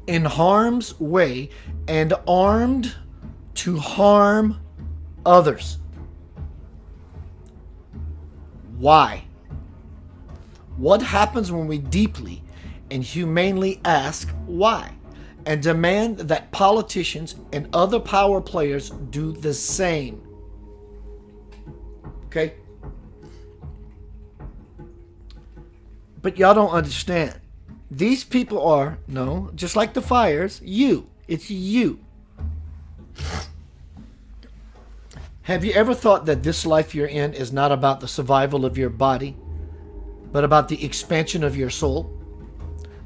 [SPEAKER 1] in harm's way and armed to harm others. Why? What happens when we deeply and humanely ask why and demand that politicians and other power players do the same? Okay? But y'all don't understand. These people are, no, just like the fires, you. It's you. Have you ever thought that this life you're in is not about the survival of your body, but about the expansion of your soul?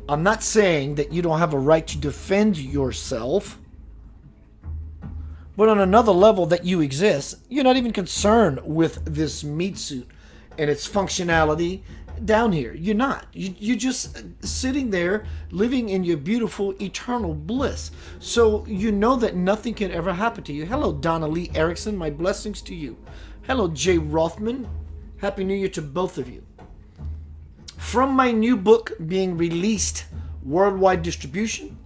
[SPEAKER 1] I'm not saying that you don't have a right to defend yourself, but on another level that you exist, you're not even concerned with this meat suit and its functionality down here. You're not. You're just sitting there living in your beautiful eternal bliss. So you know that nothing can ever happen to you. Hello, Donna Lee Erickson. My blessings to you. Hello, Jay Rothman. Happy New Year to both of you. From my new book being released worldwide distribution,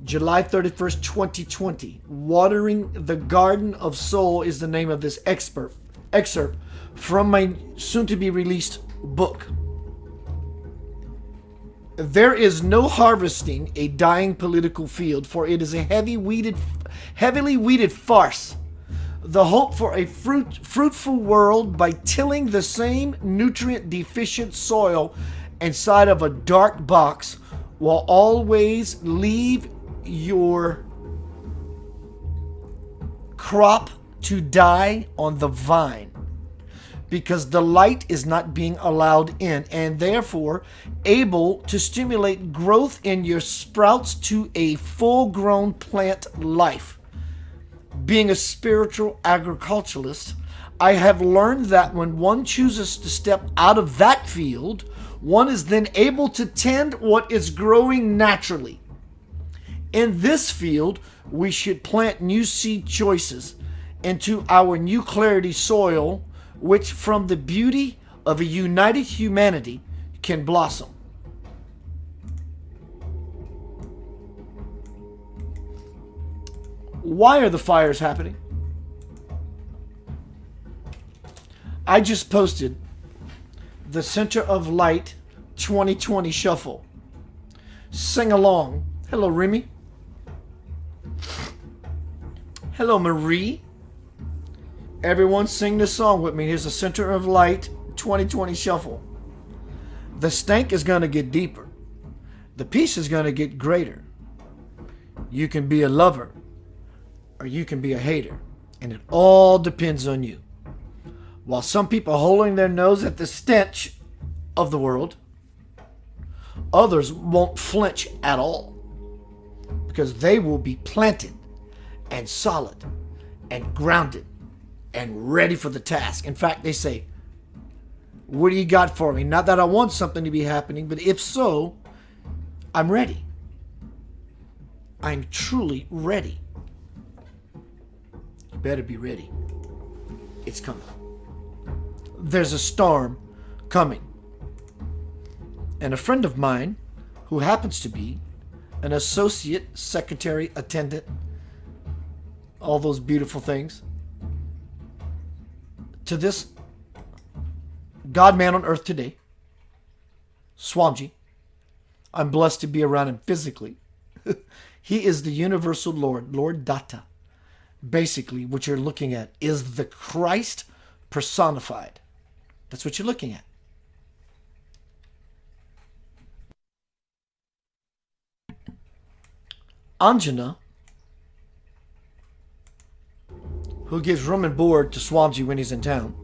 [SPEAKER 1] July 31st, 2020, Watering the Garden of Soul is the name of this excerpt from my soon-to-be released book. There is no harvesting a dying political field, for it is a heavily weeded farce. The hope for a fruitful world by tilling the same nutrient-deficient soil inside of a dark box will always leave your crop to die on the vine, because the light is not being allowed in, and therefore able to stimulate growth in your sprouts to a full-grown plant life. Being a spiritual agriculturalist, I have learned that when one chooses to step out of that field, one is then able to tend what is growing naturally. In this field, we should plant new seed choices into our new clarity soil, which from the beauty of a united humanity can blossom. Why are the fires happening? I just posted the Center of Light 2020 Shuffle. Sing along. Hello, Remy. Hello, Marie. Everyone sing this song with me. Here's the Center of Light 2020 Shuffle. The stank is going to get deeper. The peace is going to get greater. You can be a lover or you can be a hater, and it all depends on you. While some people are holding their nose at the stench of the world, others won't flinch at all, because they will be planted and solid and grounded and ready for the task. In fact, they say, what do you got for me? Not that I want something to be happening, but if so, I'm ready. I'm truly ready. You better be ready. It's coming. There's a storm coming. And a friend of mine, who happens to be an associate secretary attendant, all those beautiful things, to this God man on earth today, Swamiji. I'm blessed to be around him physically. He is the universal Lord, Lord Datta. Basically, what you're looking at is the Christ personified. That's what you're looking at. Anjana, who gives room and board to Swamiji when he's in town,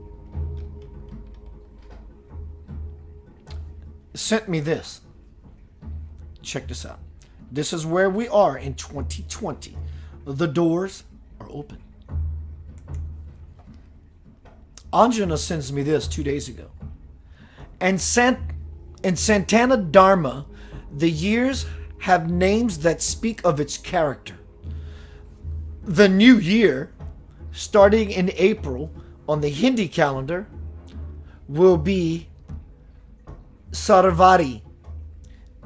[SPEAKER 1] sent me this. Check this out. This is where we are in 2020. The doors are open. Anjana sends me this 2 days ago. And Santana Dharma, the years have names that speak of its character. The new year, starting in April on the Hindi calendar, will be Sarvari.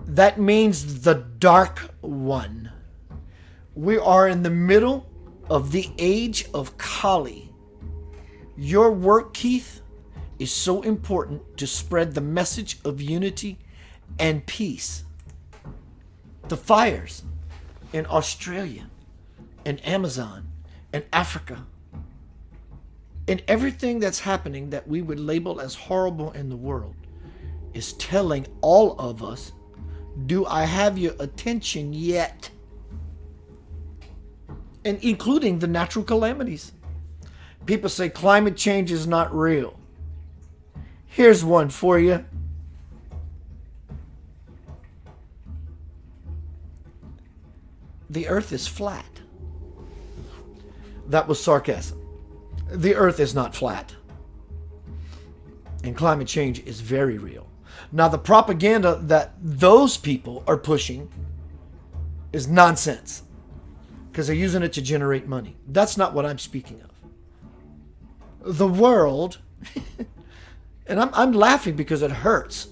[SPEAKER 1] That means the dark one. We are in the middle of the age of Kali. Your work, Keith, is so important to spread the message of unity and peace. The fires in Australia and Amazon and Africa and everything that's happening that we would label as horrible in the world is telling all of us, do I have your attention yet? And including the natural calamities. People say climate change is not real. Here's one for you. The earth is flat. That was sarcasm. The earth is not flat. And climate change is very real. Now, the propaganda that those people are pushing is nonsense because they're using it to generate money. That's not what I'm speaking of. The world, and I'm laughing because it hurts,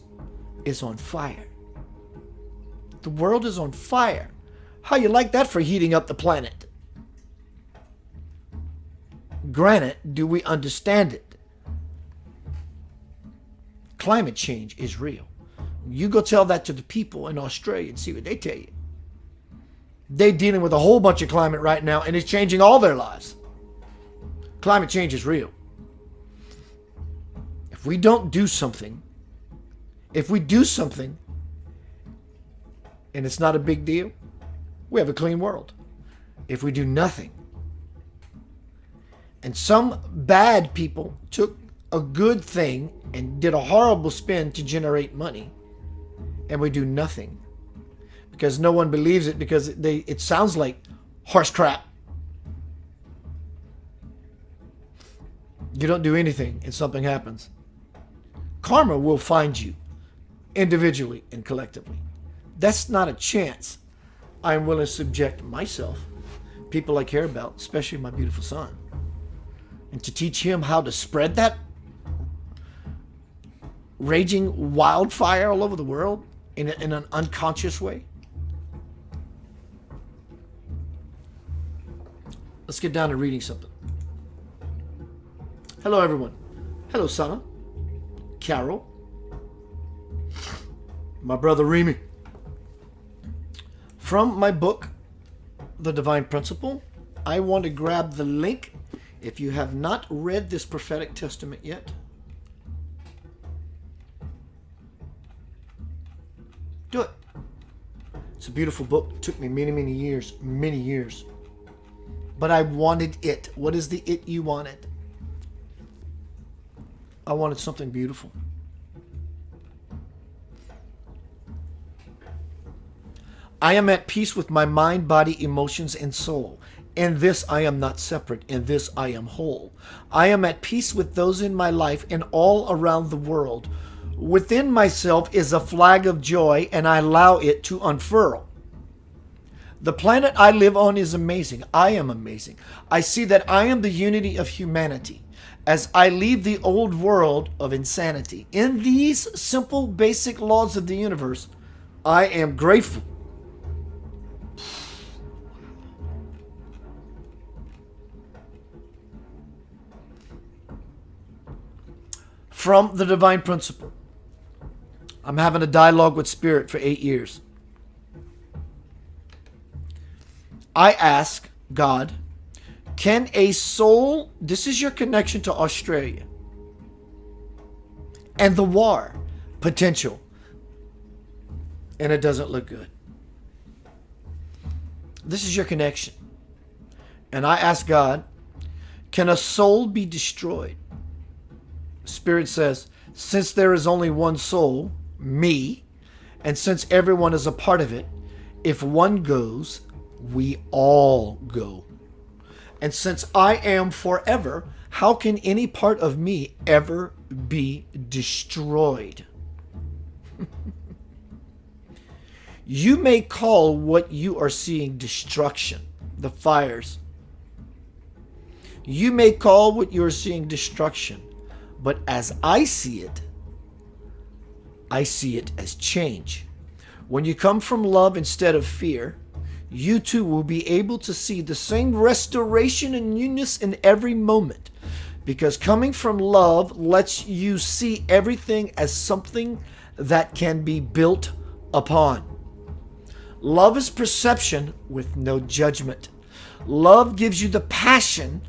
[SPEAKER 1] is on fire. The world is on fire. How you like that for heating up the planet? Granted, do we understand it? Climate change is real. You go tell that to the people in Australia and see what they tell you. They're dealing with a whole bunch of climate right now, and it's changing all their lives. Climate change is real. If we don't do something, and it's not a big deal, we have a clean world. If we do nothing, and some bad people took a good thing and did a horrible spin to generate money, and we do nothing because no one believes it because it sounds like horse crap. You don't do anything and something happens. Karma will find you individually and collectively. That's not a chance I'm willing to subject myself, people I care about, especially my beautiful son, and to teach him how to spread that raging wildfire all over the world in an unconscious way. Let's get down to reading something. Hello, everyone. Hello, Sana, Carol, my brother Remy. From my book, The Divine Principle, I want to grab the link. If you have not read this prophetic testament yet, do it. It's a beautiful book. It took me many years. But I wanted it. What is the it you wanted? I wanted something beautiful. I am at peace with my mind, body, emotions, and soul. In this I am not separate. In this I am whole. I am at peace with those in my life and all around the world. Within myself is a flag of joy, and I allow it to unfurl. The planet I live on is amazing. I am amazing. I see that I am the unity of humanity as I leave the old world of insanity. In these simple, basic laws of the universe, I am grateful. from the divine principle. I'm having a dialogue with Spirit for 8 years. I ask God, can a soul, this is your connection to Australia and the war potential, and it doesn't look good. This is your connection. And I ask God, can a soul be destroyed? Spirit says, since there is only one soul, me, and since everyone is a part of it, if one goes, we all go. And since I am forever, how can any part of me ever be destroyed? You may call what you are seeing destruction, the fires. You may call what you are seeing destruction, but as I see it as change. When you come from love instead of fear, you too will be able to see the same restoration and newness in every moment. Because coming from love lets you see everything as something that can be built upon. Love is perception with no judgment. Love gives you the passion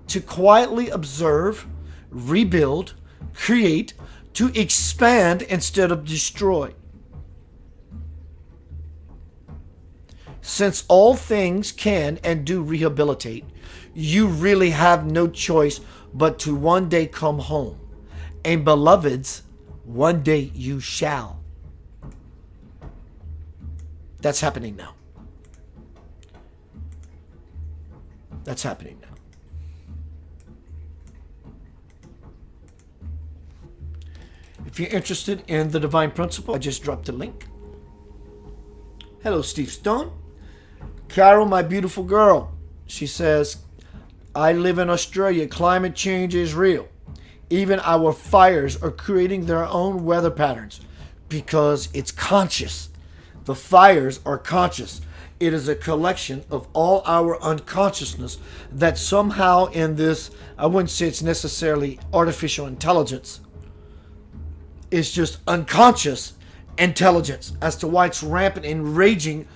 [SPEAKER 1] to quietly observe, rebuild, create, to expand instead of destroy. Since all things can and do rehabilitate, you really have no choice but to one day come home. And beloveds, one day you shall. That's happening now. That's happening now. If you're interested in the divine principle, I just dropped a link. Hello, Steve Stone. Carol, my beautiful girl. She says, I live in Australia. Climate change is real. Even our fires are creating their own weather patterns because it's conscious. The fires are conscious. It is a collection of all our unconsciousness that somehow in this, I wouldn't say it's necessarily artificial intelligence. It's just unconscious intelligence as to why it's rampant and raging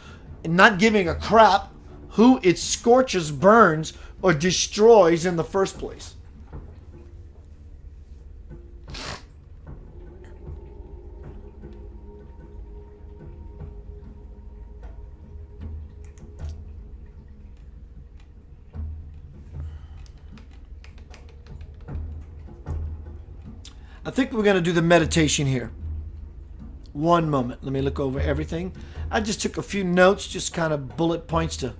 [SPEAKER 1] and not giving a crap who it scorches, burns, or destroys in the first place. I think we're going to do the meditation here. One moment. Let me look over everything. I just took a few notes, just kind of bullet points to...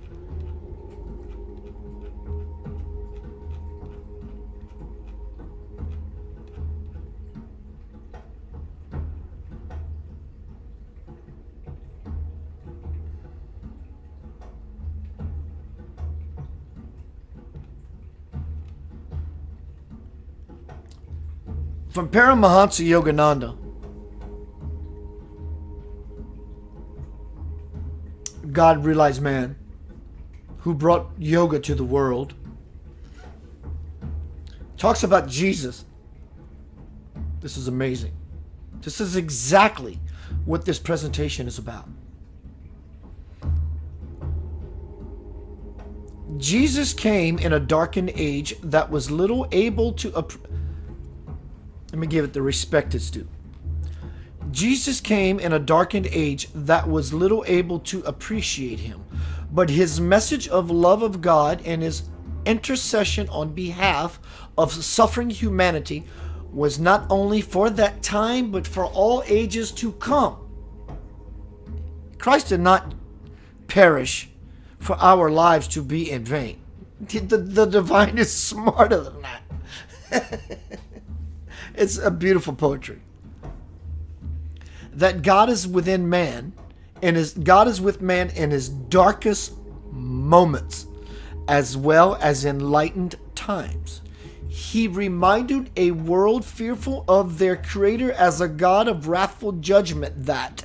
[SPEAKER 1] From Paramahansa Yogananda, God realized man, who brought yoga to the world, talks about Jesus. This is amazing. This is exactly what this presentation is about. Jesus came in a darkened age that was little able to... Let me give it the respect it's due. Jesus came in a darkened age that was little able to appreciate him, but his message of love of God and his intercession on behalf of suffering humanity was not only for that time, but for all ages to come. Christ did not perish for our lives to be in vain. The divine is smarter than that. It's a beautiful poetry. That God is within man, and God is with man in his darkest moments, as well as enlightened times. He reminded a world fearful of their Creator as a God of wrathful judgment that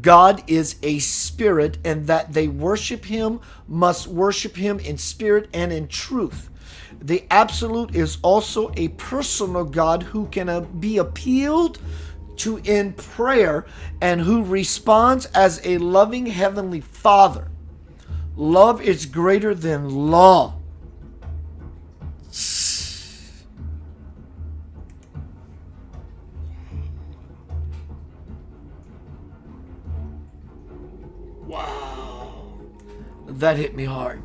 [SPEAKER 1] God is a spirit, and that they worship him must worship him in spirit and in truth. The absolute is also a personal God who can be appealed to in prayer and who responds as a loving heavenly Father. Love is greater than law. Wow. That hit me hard.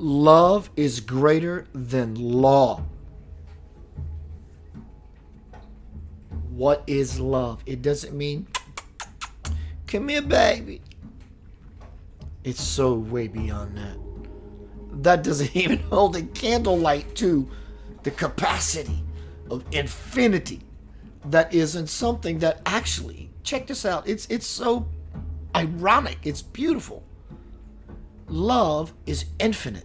[SPEAKER 1] Love is greater than law. What is love? It doesn't mean, come here, baby. It's so way beyond that. That doesn't even hold a candlelight to the capacity of infinity that is in something that actually, check this out, it's so ironic, it's beautiful. Love is infinite.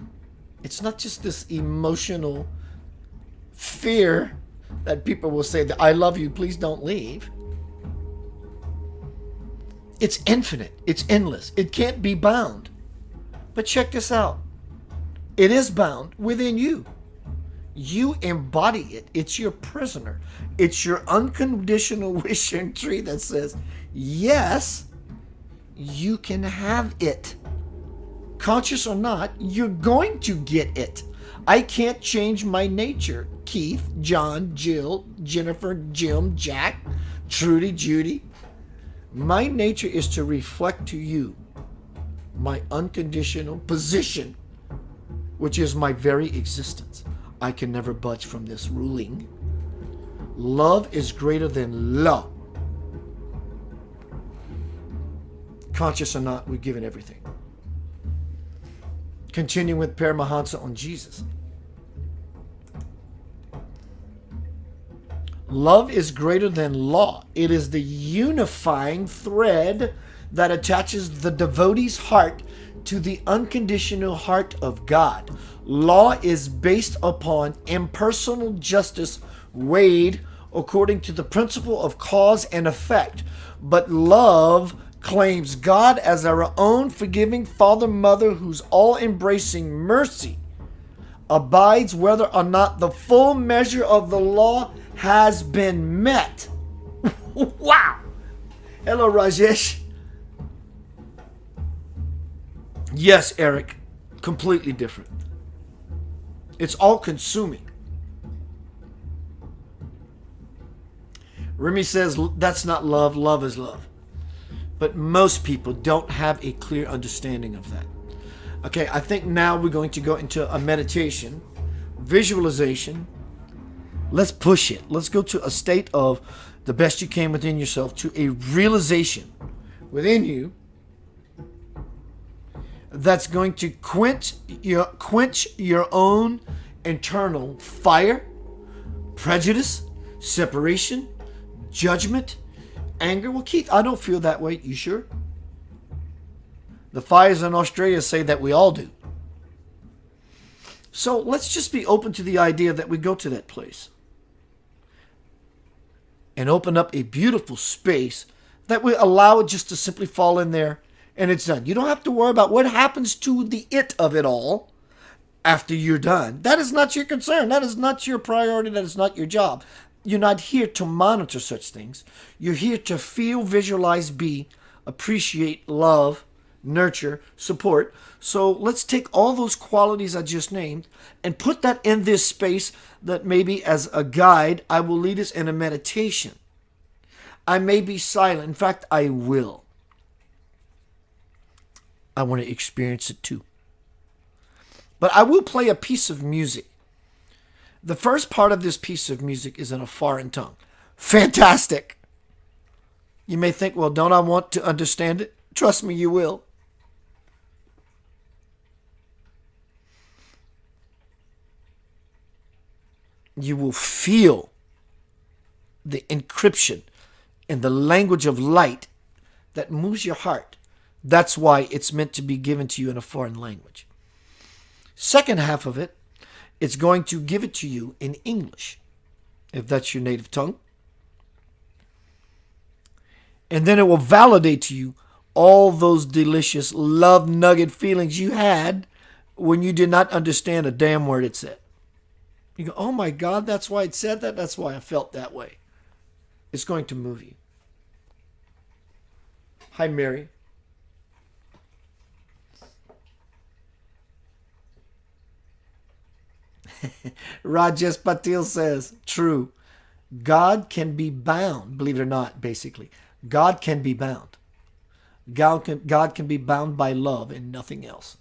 [SPEAKER 1] It's not just this emotional fear that people will say that I love you, please don't leave. It's infinite. It's endless. It can't be bound. But check this out. It is bound within you. You embody it. It's your prisoner. It's your unconditional wishing tree that says, yes, you can have it. Conscious or not, you're going to get it. I can't change my nature. Keith, John, Jill, Jennifer, Jim, Jack, Trudy, Judy. My nature is to reflect to you my unconditional position, which is my very existence. I can never budge from this ruling. Love is greater than law. Conscious or not, we're given everything. Continuing with Paramahansa on Jesus. Love is greater than law. It is the unifying thread that attaches the devotee's heart to the unconditional heart of God. Law is based upon impersonal justice weighed according to the principle of cause and effect. But love claims God as our own forgiving Father, Mother, whose all-embracing mercy abides whether or not the full measure of the law has been met. Wow! Hello, Rajesh. Yes, Eric. Completely different. It's all-consuming. Remy says that's not love. Love is love. But most people don't have a clear understanding of that. Okay, I think now we're going to go into a meditation, visualization. Let's push it. Let's go to a state of the best you can within yourself, to a realization within you that's going to quench your own internal fire, prejudice, separation, judgment, anger. Well, Keith, I don't feel that way. You sure? The fires in Australia say that we all do. So let's just be open to the idea that we go to that place and open up a beautiful space that we allow it just to simply fall in there and it's done. You don't have to worry about what happens to the it of it all after you're done. That is not your concern. That is not your priority. That is not your job. You're not here to monitor such things. You're here to feel, visualize, be, appreciate, love, nurture, support. So let's take all those qualities I just named and put that in this space that maybe as a guide, I will lead us in a meditation. I may be silent. In fact, I will. I want to experience it too. But I will play a piece of music. The first part of this piece of music is in a foreign tongue. Fantastic. You may think, well, don't I want to understand it? Trust me, you will. You will feel the encryption in the language of light that moves your heart. That's why it's meant to be given to you in a foreign language. Second half of it, it's going to give it to you in English, if that's your native tongue. And then it will validate to you all those delicious love nugget feelings you had when you did not understand a damn word it said. You go, oh my God, that's why it said that? That's why I felt that way. It's going to move you. Hi, Mary. Rajesh Patil says, true. God can be bound, believe it or not, basically. God can be bound. God can be bound by love and nothing else.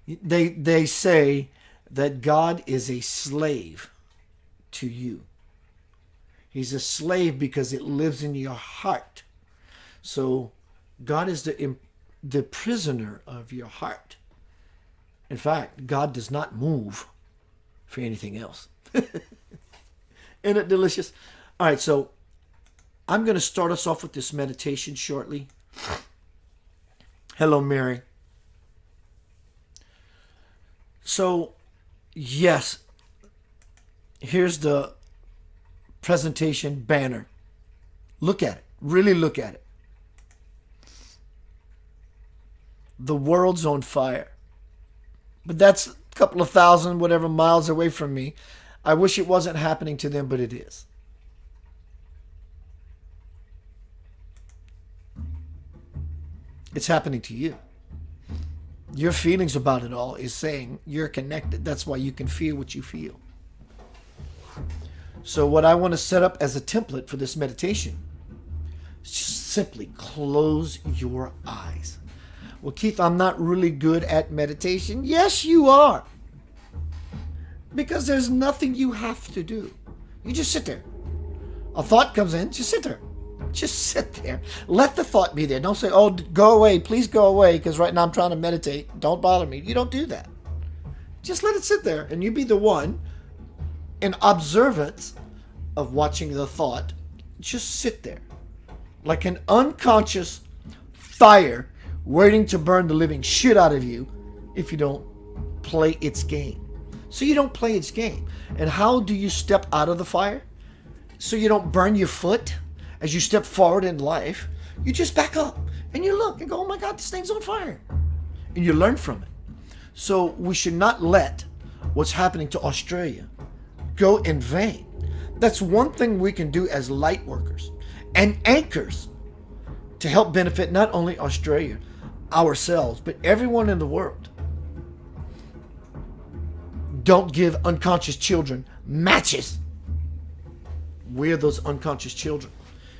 [SPEAKER 1] They say that God is a slave to you. He's a slave because it lives in your heart. So God is the prisoner of your heart. In fact, God does not move for anything else. Isn't it delicious? All right, so I'm going to start us off with this meditation shortly. Hello, Mary. So, yes, here's the presentation banner. Look at it. Really look at it. The world's on fire. But that's a couple of thousand, whatever, miles away from me. I wish it wasn't happening to them, but it is. It's happening to you. Your feelings about it all is saying you're connected. That's why you can feel what you feel. So what I want to set up as a template for this meditation is just simply close your eyes. Well, Keith, I'm not really good at meditation. Yes, you are. Because there's nothing you have to do. You just sit there. A thought comes in, just sit there. Just sit there. Let the thought be there. Don't say, oh, go away. Please go away because right now I'm trying to meditate. Don't bother me. You don't do that. Just let it sit there and you be the one in observance of watching the thought. Just sit there like an unconscious fire waiting to burn the living shit out of you if you don't play its game. So you don't play its game. And how do you step out of the fire? So you don't burn your foot as you step forward in life. You just back up and you look and go, oh my God, this thing's on fire. And you learn from it. So we should not let what's happening to Australia go in vain. That's one thing we can do as light workers and anchors to help benefit not only Australia, ourselves, but everyone in the world. Don't give unconscious children matches. We're those unconscious children.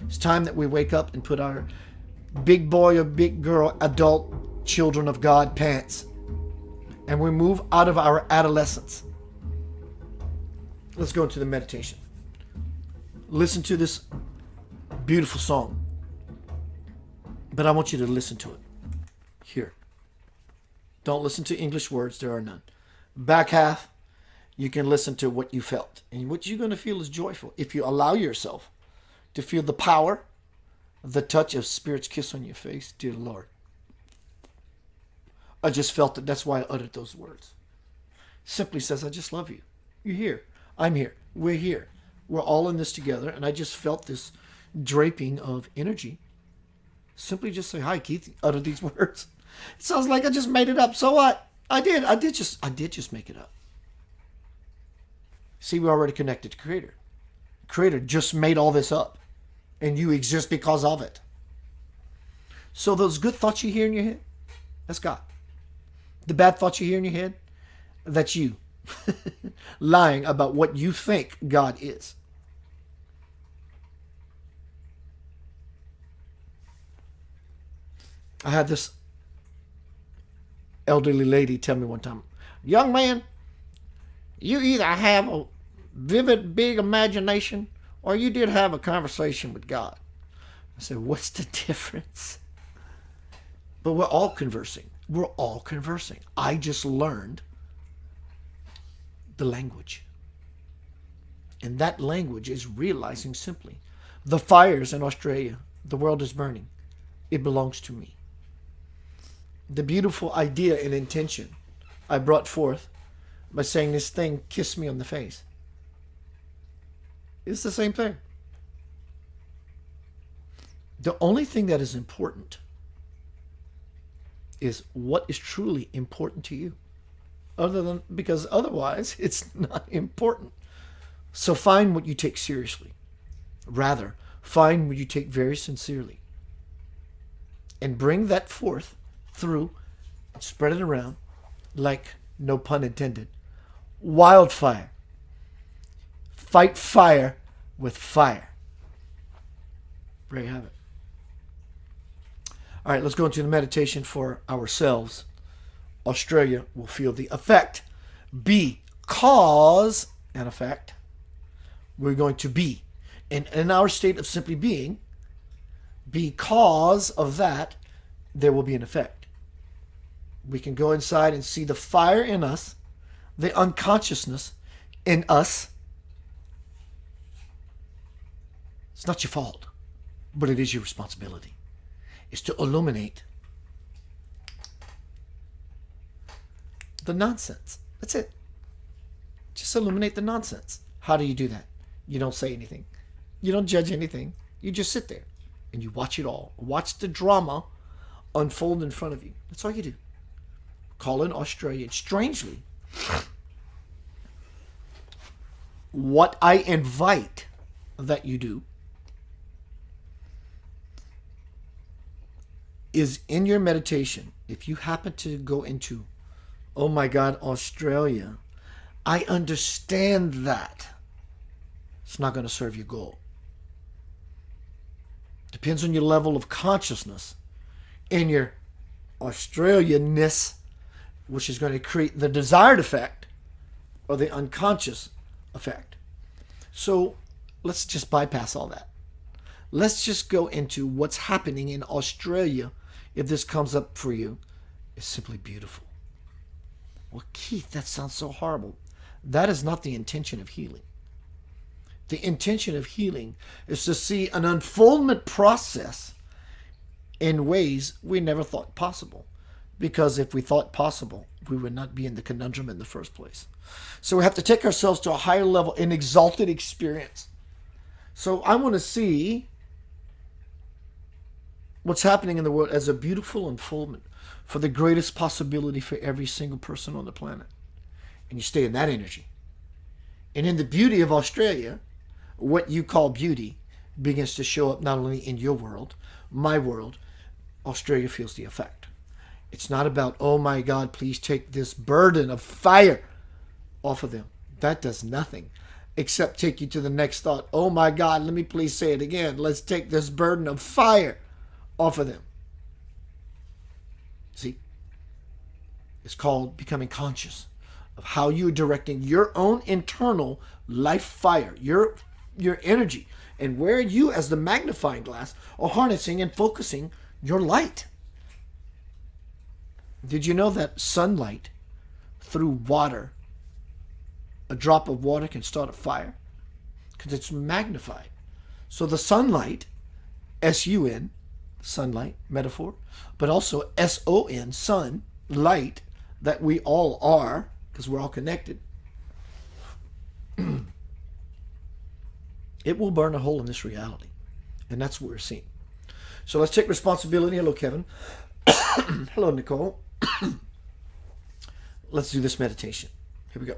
[SPEAKER 1] It's time that we wake up and put our big boy or big girl, adult children of God pants. And we move out of our adolescence. Let's go into the meditation. Listen to this beautiful song. But I want you to listen to it. Here. Don't listen to English words. There are none. Back half, you can listen to what you felt. And what you're going to feel is joyful. If you allow yourself to feel the power, the touch of Spirit's kiss on your face, dear Lord. I just felt it. That's why I uttered those words. Simply says, I just love you. You're here. I'm here. We're here. We're all in this together. And I just felt this draping of energy. Simply just say, hi, Keith. Utter these words. It sounds like I just made it up. So what? I did just make it up. See, we're already connected to Creator. Creator just made all this up. And you exist because of it. So those good thoughts you hear in your head, that's God. The bad thoughts you hear in your head, that's you. Lying about what you think God is. I had this elderly lady tell me one time, young man, you either have a vivid, big imagination or you did have a conversation with God. I said, what's the difference? But we're all conversing. We're all conversing. I just learned the language. And that language is realizing simply the fires in Australia, the world is burning. It belongs to me. The beautiful idea and intention I brought forth by saying this thing, kiss me on the face. It's the same thing. The only thing that is important is what is truly important to you. Because otherwise it's not important. So find what you take seriously. Rather, find what you take very sincerely. And bring that forth through and spread it around like, no pun intended, wildfire. Fight fire with fire. There you have it. All right, let's go into the meditation for ourselves. Australia will feel the effect. Be cause and effect. We're going to be. And in our state of simply being, because of that, there will be an effect. We can go inside and see the fire in us, the unconsciousness in us. It's not your fault, but it is your responsibility. It's to illuminate the nonsense. That's it. Just illuminate the nonsense. How do you do that? You don't say anything. You don't judge anything. You just sit there and you watch it all. Watch the drama unfold in front of you. That's all you do. Call in Australia. Strangely, what I invite that you do is in your meditation, if you happen to go into, oh my God, Australia, I understand that. It's not going to serve your goal. Depends on your level of consciousness in your Australianness, which is going to create the desired effect or the unconscious effect. So let's just bypass all that. Let's just go into what's happening in Australia. If this comes up for you, it's simply beautiful. Well, Keith, that sounds so horrible. That is not the intention of healing. The intention of healing is to see an unfoldment process in ways we never thought possible. Because if we thought possible, we would not be in the conundrum in the first place. So we have to take ourselves to a higher level, an exalted experience. So I want to see what's happening in the world as a beautiful unfoldment for the greatest possibility for every single person on the planet. And you stay in that energy. And in the beauty of Australia, what you call beauty begins to show up not only in your world, my world. Australia feels the effect. It's not about, oh my God, please take this burden of fire off of them. That does nothing except take you to the next thought. Oh my God, let me please say it again. Let's take this burden of fire off of them. See? It's called becoming conscious of how you're directing your own internal life fire, your energy, and where you as the magnifying glass are harnessing and focusing your light. Did you know that sunlight through water, a drop of water can start a fire? Because it's magnified. So the sunlight, S-U-N, sunlight, metaphor, but also S-O-N, sun, light, that we all are, because we're all connected, it will burn a hole in this reality. And that's what we're seeing. So let's take responsibility. Hello, Kevin. Hello, Nicole. Let's do this meditation. Here we go.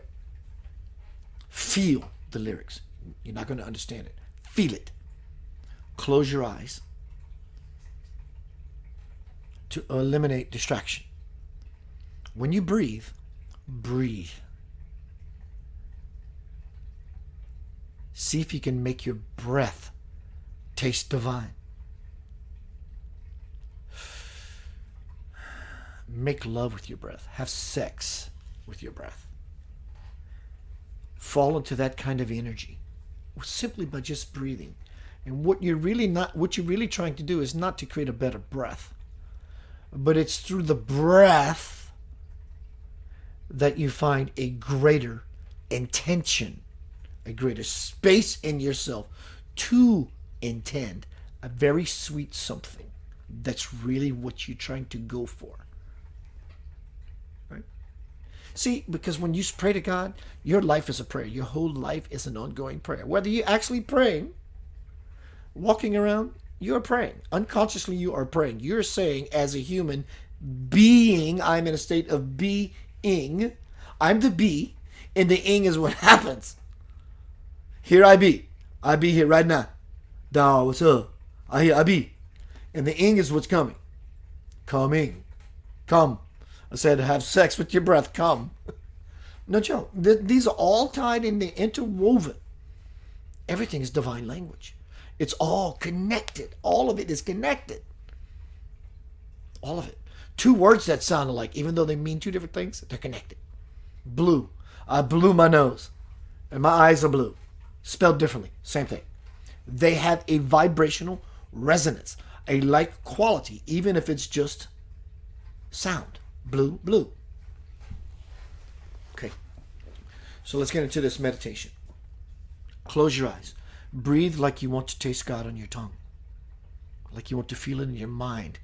[SPEAKER 1] Feel the lyrics. You're not going to understand it. Feel it. Close your eyes to eliminate distraction. When you breathe, breathe. See if you can make your breath taste divine. Make love with your breath. Have sex with your breath. Fall into that kind of energy simply by just breathing. And what you're really trying to do is not to create a better breath, but it's through the breath that you find a greater intention, a greater space in yourself to intend a very sweet something. That's really what you're trying to go for. Right? See, because when you pray to God, your life is a prayer. Your whole life is an ongoing prayer. Whether you're actually praying, walking around, you're praying. Unconsciously, you are praying. You're saying, as a human being, I'm in a state of being. I'm the be, and the ing is what happens. Here I be. I be here right now. Dawg, what's up? I be. And the ing is what's coming. Coming. Come. I said, have sex with your breath. Come. No joke. These are all tied in, interwoven. Everything is divine language. It's all connected. All of it is connected. All of it. Two words that sound alike, even though they mean two different things, they're connected. Blue. I blew my nose. And my eyes are blue. Spelled differently. Same thing. They have a vibrational resonance. A like quality, even if it's just sound. Blue, blue. Okay. So let's get into this meditation. Close your eyes. Breathe like you want to taste God on your tongue. Like you want to feel it in your mind.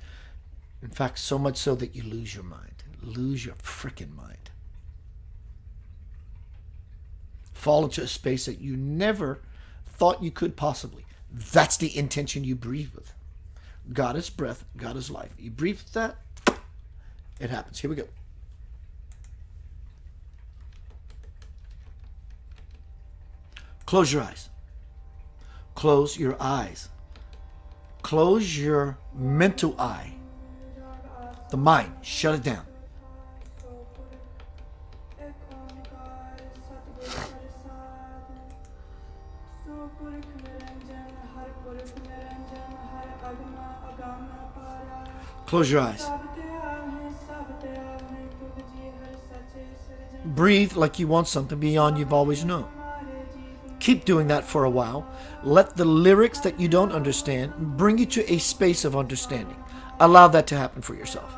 [SPEAKER 1] In fact, so much so that you lose your mind. Lose your freaking mind. Fall into a space that you never thought you could possibly. That's the intention you breathe with. God is breath. God is life. You breathe with that, it happens. Here we go. Close your eyes. Close your eyes. Close your mental eye. The mind. Shut it down. Close your eyes. Breathe like you want something beyond you've always known. Keep doing that for a while. Let the lyrics that you don't understand bring you to a space of understanding. Allow that to happen for yourself.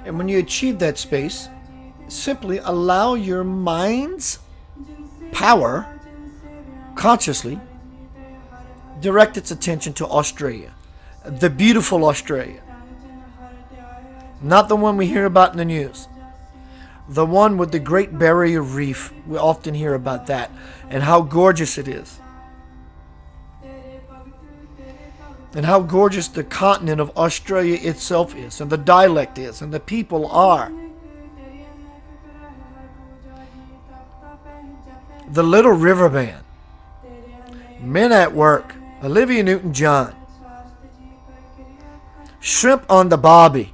[SPEAKER 1] And when you achieve that space, simply allow your mind's power consciously direct its attention to Australia, the beautiful Australia. Not the one we hear about in the news. The one with the Great Barrier Reef. We often hear about that and how gorgeous it is. And how gorgeous the continent of Australia itself is, and the dialect is, and the people are. The Little River Band. Men at Work. Olivia Newton-John. Shrimp on the Barbie.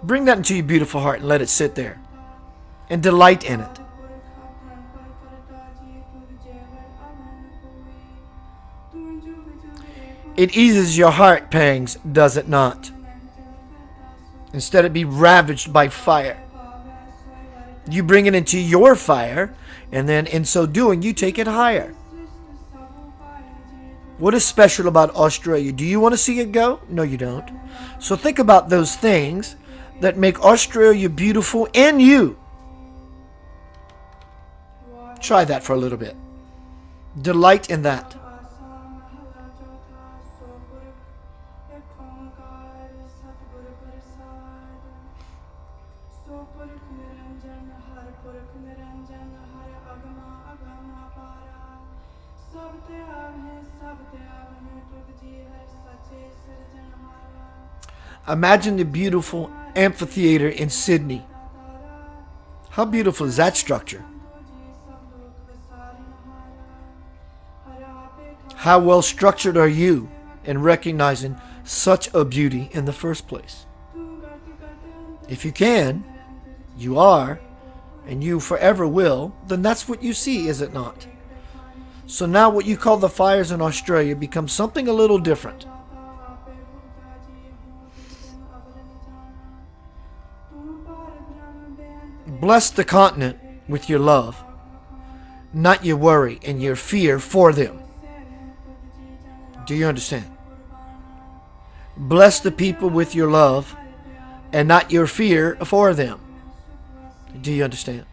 [SPEAKER 1] Bring that into your beautiful heart and let it sit there. And delight in it. It eases your heart pangs, does it not? Instead it be ravaged by fire. You bring it into your fire, and then in so doing, you take it higher. What is special about Australia? Do you want to see it go? No, you don't. So think about those things that make Australia beautiful and you. Try that for a little bit. Delight in that. Imagine the beautiful amphitheater in Sydney. How beautiful is that structure? How well structured are you in recognizing such a beauty in the first place? If you can, you are, and you forever will, then that's what you see, is it not? So now what you call the fires in Australia becomes something a little different. Bless the continent with your love, not your worry and your fear for them. Do you understand? Bless the people with your love and not your fear for them. Do you understand?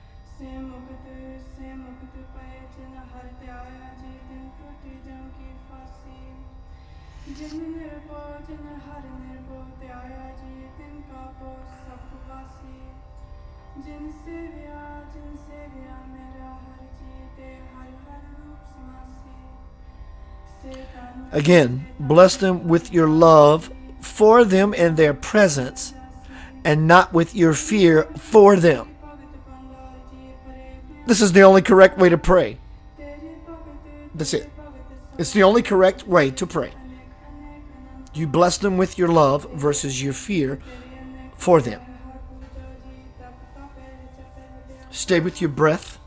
[SPEAKER 1] Again, bless them with your love for them and their presence, and not with your fear for them. This is the only correct way to pray. That's it. It's the only correct way to pray. You bless them with your love versus your fear for them. Stay with your breath.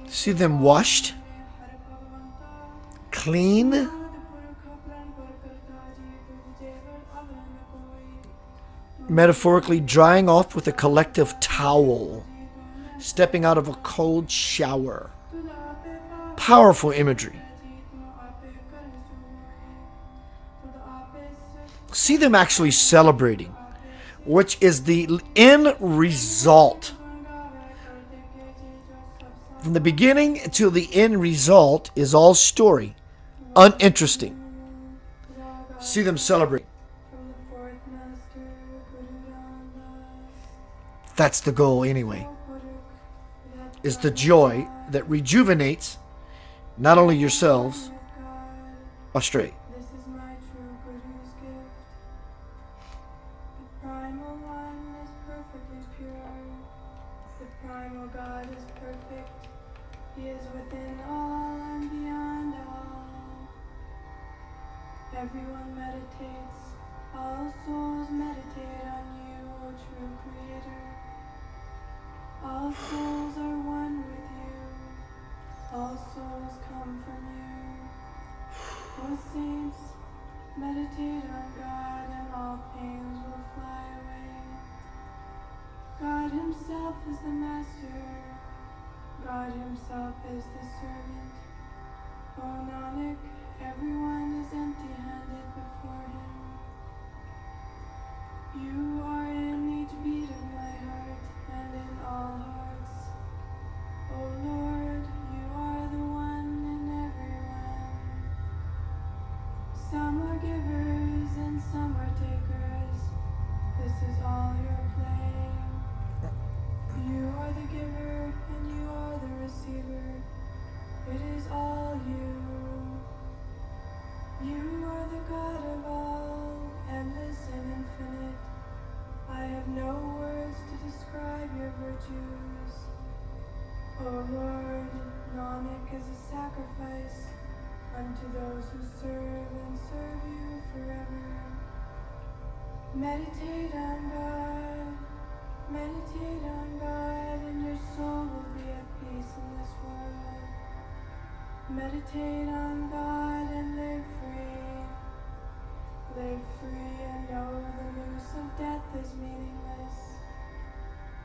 [SPEAKER 1] See them washed, clean, metaphorically drying off with a collective towel, stepping out of a cold shower. Powerful imagery. See them actually celebrating, which is the end result. From the beginning to the end result is all story, uninteresting. See them celebrate. That's the goal anyway. Is the joy that rejuvenates not only yourselves, Australia.
[SPEAKER 4] Everyone meditates, all souls meditate on you, O true Creator. All souls are one with you, all souls come from you. O saints, meditate on God and all pains will fly away. God Himself is the Master, God Himself is the servant. O Nanak, everyone is empty-handed before Him. You are in each beat of my heart and in all hearts. O Lord, you are the one in everyone. Some are givers and some are takers. This is all your playing. You are the giver and you are the receiver. It is all you. You are the God of all, endless and infinite. I have no words to describe your virtues. O Lord, Nanak is a sacrifice unto those who serve and serve you forever. Meditate on God, and your soul will be at peace in this world. Meditate on God and live free. Live free and know the noose of death is meaningless.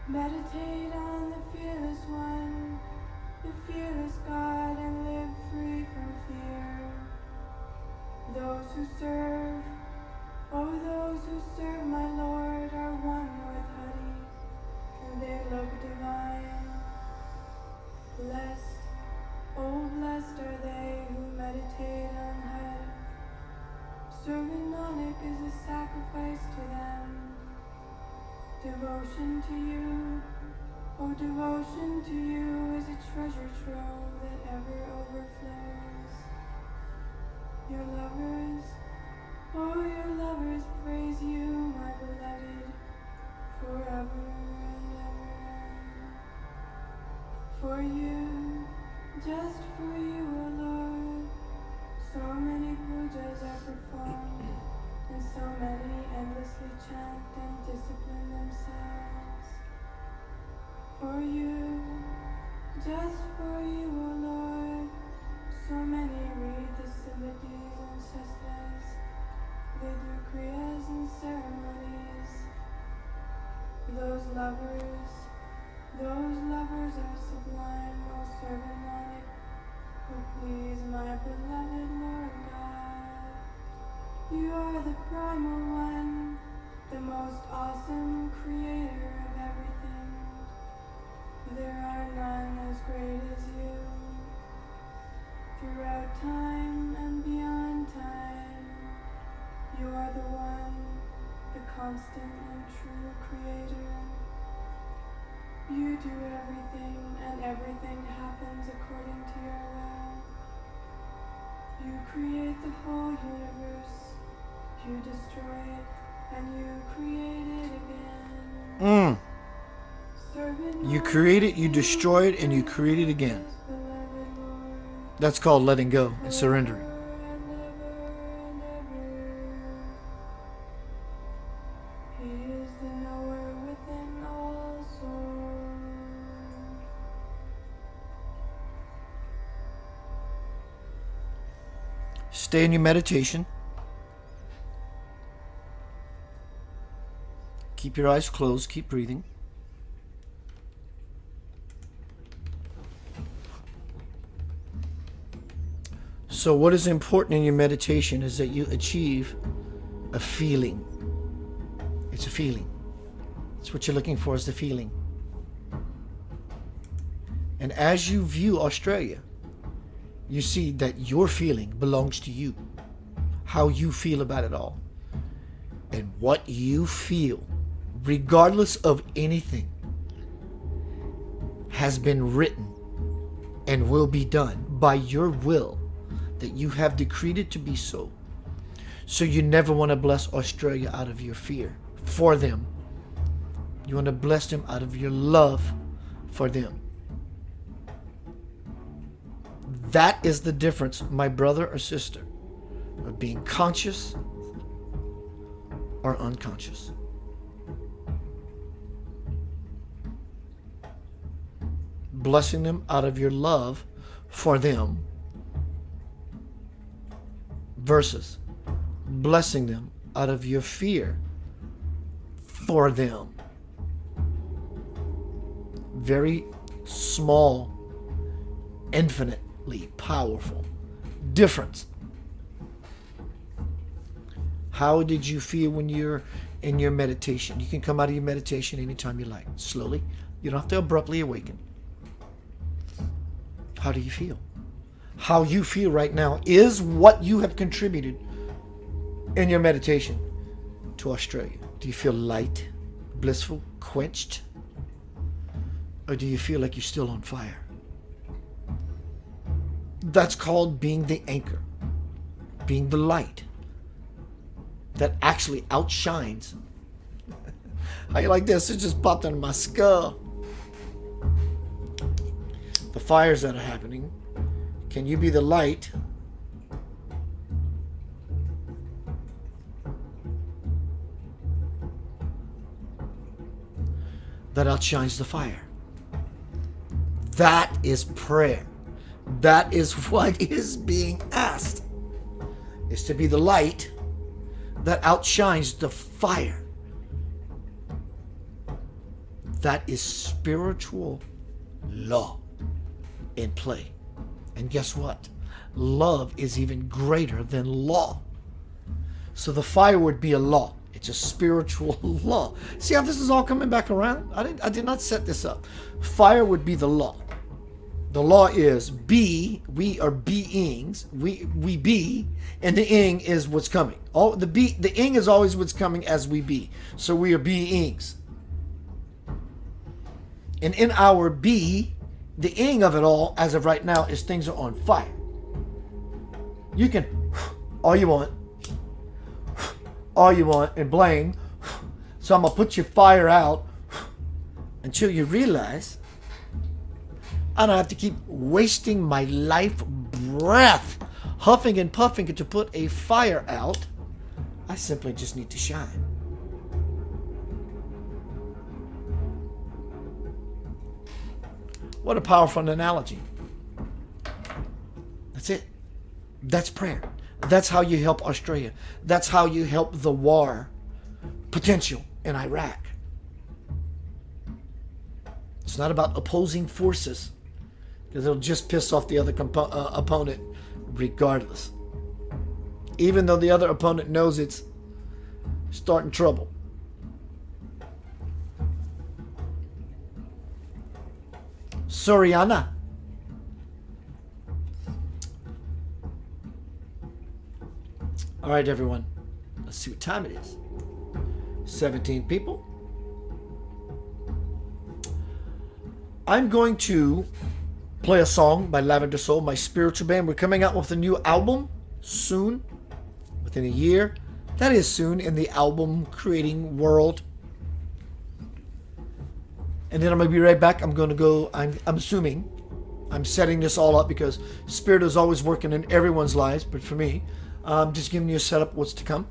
[SPEAKER 4] Meditate on the fearless one, the fearless God, and live free from fear. Those who serve, oh those who serve my Lord are one with Hari, and they look divine. Blessed, oh blessed are they who meditate on Hari. Serving Nanak is a sacrifice to them. Devotion to you, oh devotion to you is a treasure trove that ever overflows. Your lovers, oh your lovers praise you, my beloved, forever and ever. For you, just for you, O Lord, so many pujas are performed, and so many endlessly chant and discipline themselves. For you, just for you, O Lord, so many read the simritis and shastras, they do kriyas and ceremonies. Those lovers are sublime, O servant Nanak, who please my beloved Lord God. You are the primal one, the most awesome creator of everything. There are none as great as you. Throughout time and beyond time, you are the one, the constant and true creator. You do everything, and everything happens according to your will. You create the whole universe, you destroy it, and you create it again.
[SPEAKER 1] You create it, you destroy it, and you create it again. That's called letting go and surrendering.
[SPEAKER 4] He is the knower within all souls.
[SPEAKER 1] Stay in your meditation. Keep your eyes closed, keep breathing. So what is important in your meditation is that you achieve a feeling. It's a feeling. It's what you're looking for, is the feeling. And as you view Australia, you see that your feeling belongs to you. How you feel about it all. And what you feel, regardless of anything, has been written and will be done by your will, that you have decreed it to be so. So you never want to bless Australia out of your fear for them. You want to bless them out of your love for them. That is the difference, my brother or sister, of being conscious or unconscious. Blessing them out of your love for them versus blessing them out of your fear for them. Very small, infinitely powerful difference. How did you feel when you're in your meditation? You can come out of your meditation anytime you like. Slowly. You don't have to abruptly awaken. How do you feel? How you feel right now is what you have contributed in your meditation to Australia. Do you feel light, blissful, quenched? Or do you feel like you're still on fire? That's called being the anchor, being the light that actually outshines. How you like this? It just popped into my skull. The fires that are happening. Can you be the light that outshines the fire? That is prayer. That is what is being asked. Is to be the light that outshines the fire. That is spiritual law in play. And guess what? Love is even greater than law. So the fire would be a law. It's a spiritual law. See how this is all coming back around? I did not set this up. Fire would be the law. The law is be, we are beings, we be, and the ing is what's coming. All the ing is always what's coming as we be. So we are beings. And in our be, the ing of it all, as of right now, is things are on fire. You can all you want, and blame. So I'm gonna put your fire out until you realize I don't have to keep wasting my life breath, huffing and puffing to put a fire out. I simply just need to shine. What a powerful analogy. That's it. That's prayer. That's how you help Australia. That's how you help the war potential in Iraq. It's not about opposing forces, because it'll just piss off the other opponent regardless. Even though the other opponent knows it's starting trouble. Soriana. All right, everyone. Let's see what time it is. 17 people. I'm going to play a song by Lavender Soul, my spiritual band. We're coming out with a new album soon, within a year. That is soon in the album creating world. And then I'm going to be right back. I'm going to go, I'm assuming, I'm setting this all up because Spirit is always working in everyone's lives, but for me, just giving you a setup of what's to come.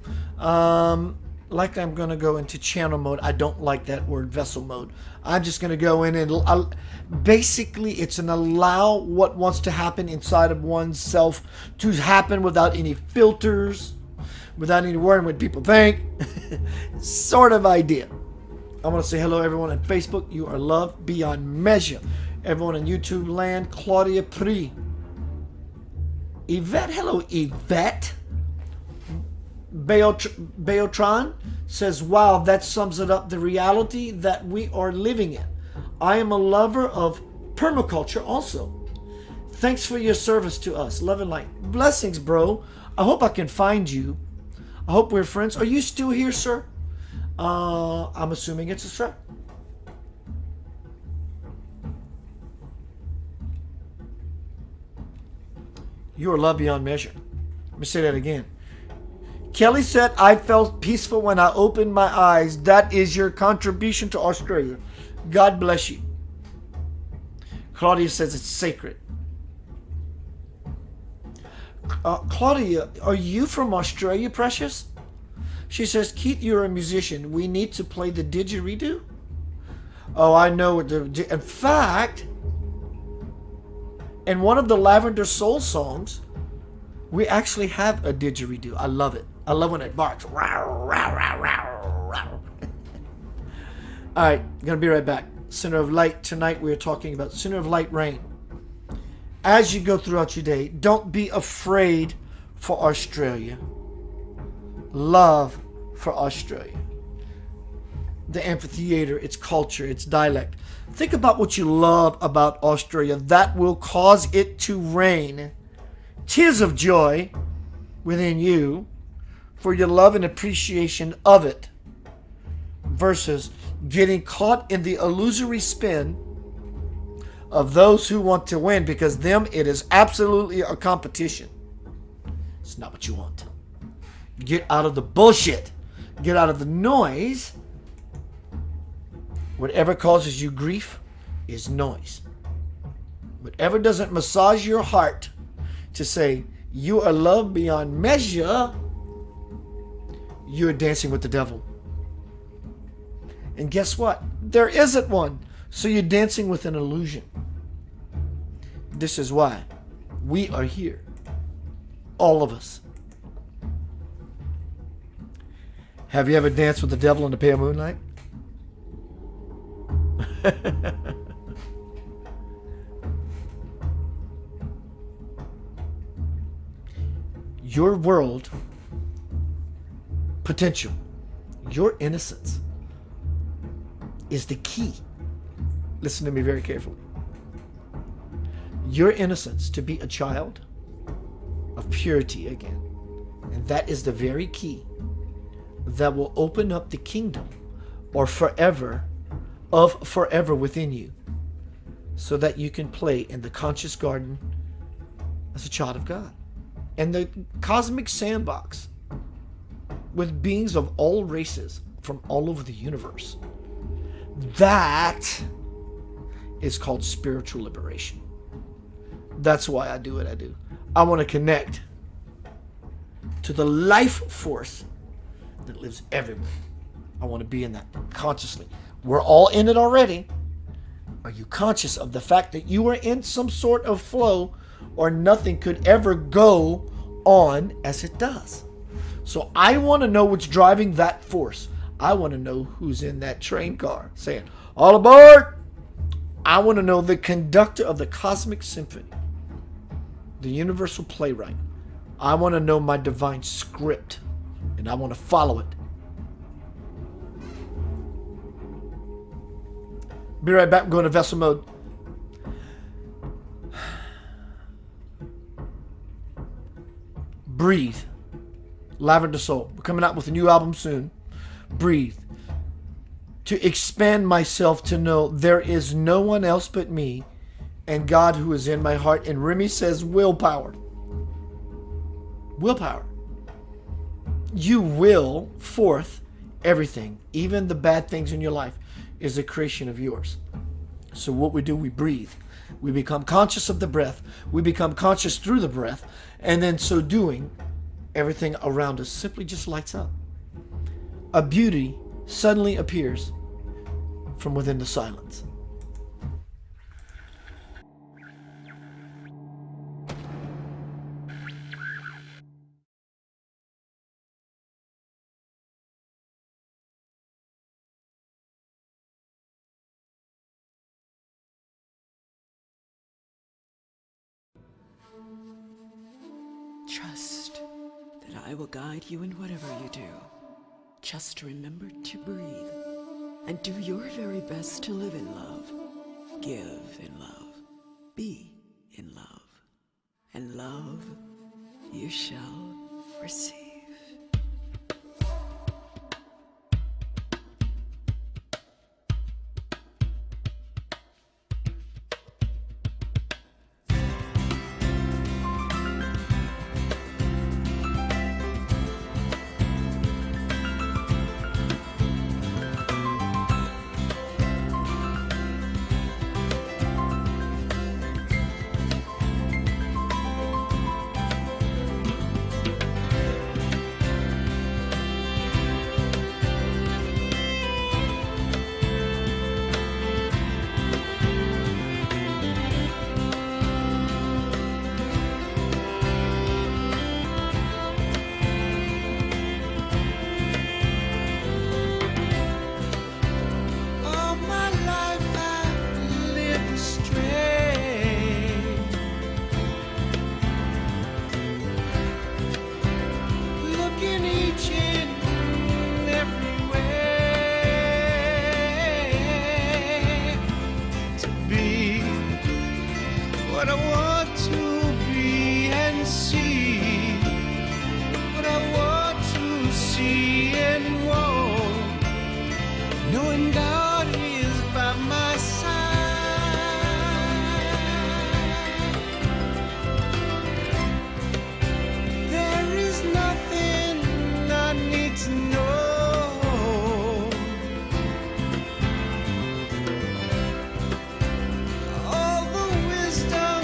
[SPEAKER 1] Like I'm going to go into channel mode. I don't like that word, vessel mode. I'm just going to go in and basically it's an allow what wants to happen inside of oneself to happen without any filters, without any worrying what people think. Sort of idea. I want to say hello everyone on Facebook. You are loved beyond measure. Everyone on YouTube land, Claudia Pri. Yvette, hello Yvette. Beotron says, wow, that sums it up, the reality that we are living in. I am a lover of permaculture also. Thanks for your service to us. Love and light. Blessings, bro. I hope I can find you. I hope we're friends. Are you still here, sir? I'm assuming it's a sir. You are loved beyond measure. Let me say that again. Kelly said, I felt peaceful when I opened my eyes. That is your contribution to Australia. God bless you. Claudia says it's sacred. Claudia, are you from Australia, precious? She says, Keith, you're a musician. We need to play the didgeridoo. Oh, I know. In fact, in one of the Lavender Soul songs, we actually have a didgeridoo. I love it. I love when it barks. All right, I'm going to be right back. Center of Light. Tonight we are talking about Center of Light Rain. As you go throughout your day, don't be afraid for Australia. Love for Australia. The amphitheater, its culture, its dialect. Think about what you love about Australia. That will cause it to rain tears of joy within you for your love and appreciation of it, versus getting caught in the illusory spin of those who want to win, because them it is absolutely a competition. It's not what you want. Get out of the bullshit. Get out of the noise. Whatever causes you grief is noise. Whatever doesn't massage your heart to say you are loved beyond measure, you're dancing with the devil. And guess what? There isn't one. So you're dancing with an illusion. This is why we are here. All of us. Have you ever danced with the devil in the pale moonlight? Your world potential, your innocence is the key. Listen to me very carefully. Your innocence to be a child of purity again. And that is the very key that will open up the kingdom or forever within you, so that you can play in the conscious garden as a child of God and the cosmic sandbox with beings of all races from all over the universe. That is called spiritual liberation. That's why I do what I do. I want to connect to the life force that lives everywhere. I want to be in that consciously. We're all in it already. Are you conscious of the fact that you are in some sort of flow, or nothing could ever go on as it does? So I want to know what's driving that force. I want to know who's in that train car saying, all aboard! I want to know the conductor of the cosmic symphony, the universal playwright. I want to know my divine script, and I want to follow it. Be right back. I'm going to vessel mode. Breathe. Lavender Soul. We're coming out with a new album soon. Breathe. To expand myself to know there is no one else but me and God who is in my heart. And Remy says willpower. Willpower. You will forth everything. Even the bad things in your life is a creation of yours. So what we do, we breathe. We become conscious of the breath. We become conscious through the breath. And then so doing, everything around us simply just lights up. A beauty suddenly appears from within the silence.
[SPEAKER 5] Trust that I will guide you in whatever you do. Just remember to breathe and do your very best to live in love, give in love, be in love, and love you shall receive.
[SPEAKER 3] What I want to be and see, what I want to see and want, knowing God is by my side. There is nothing I need to know. All the wisdom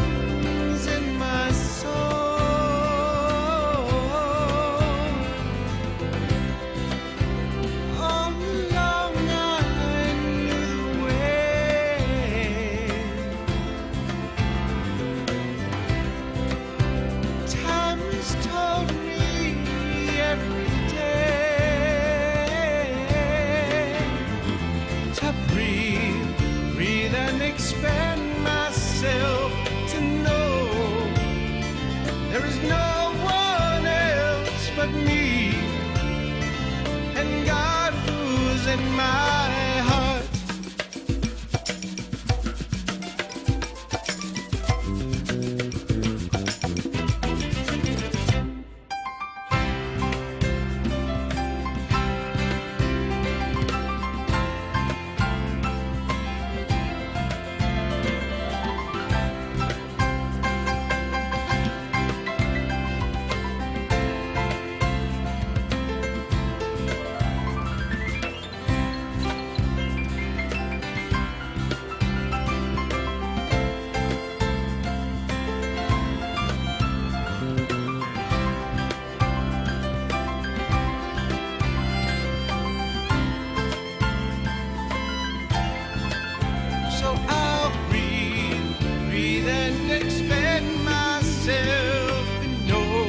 [SPEAKER 3] breathe and expend myself and know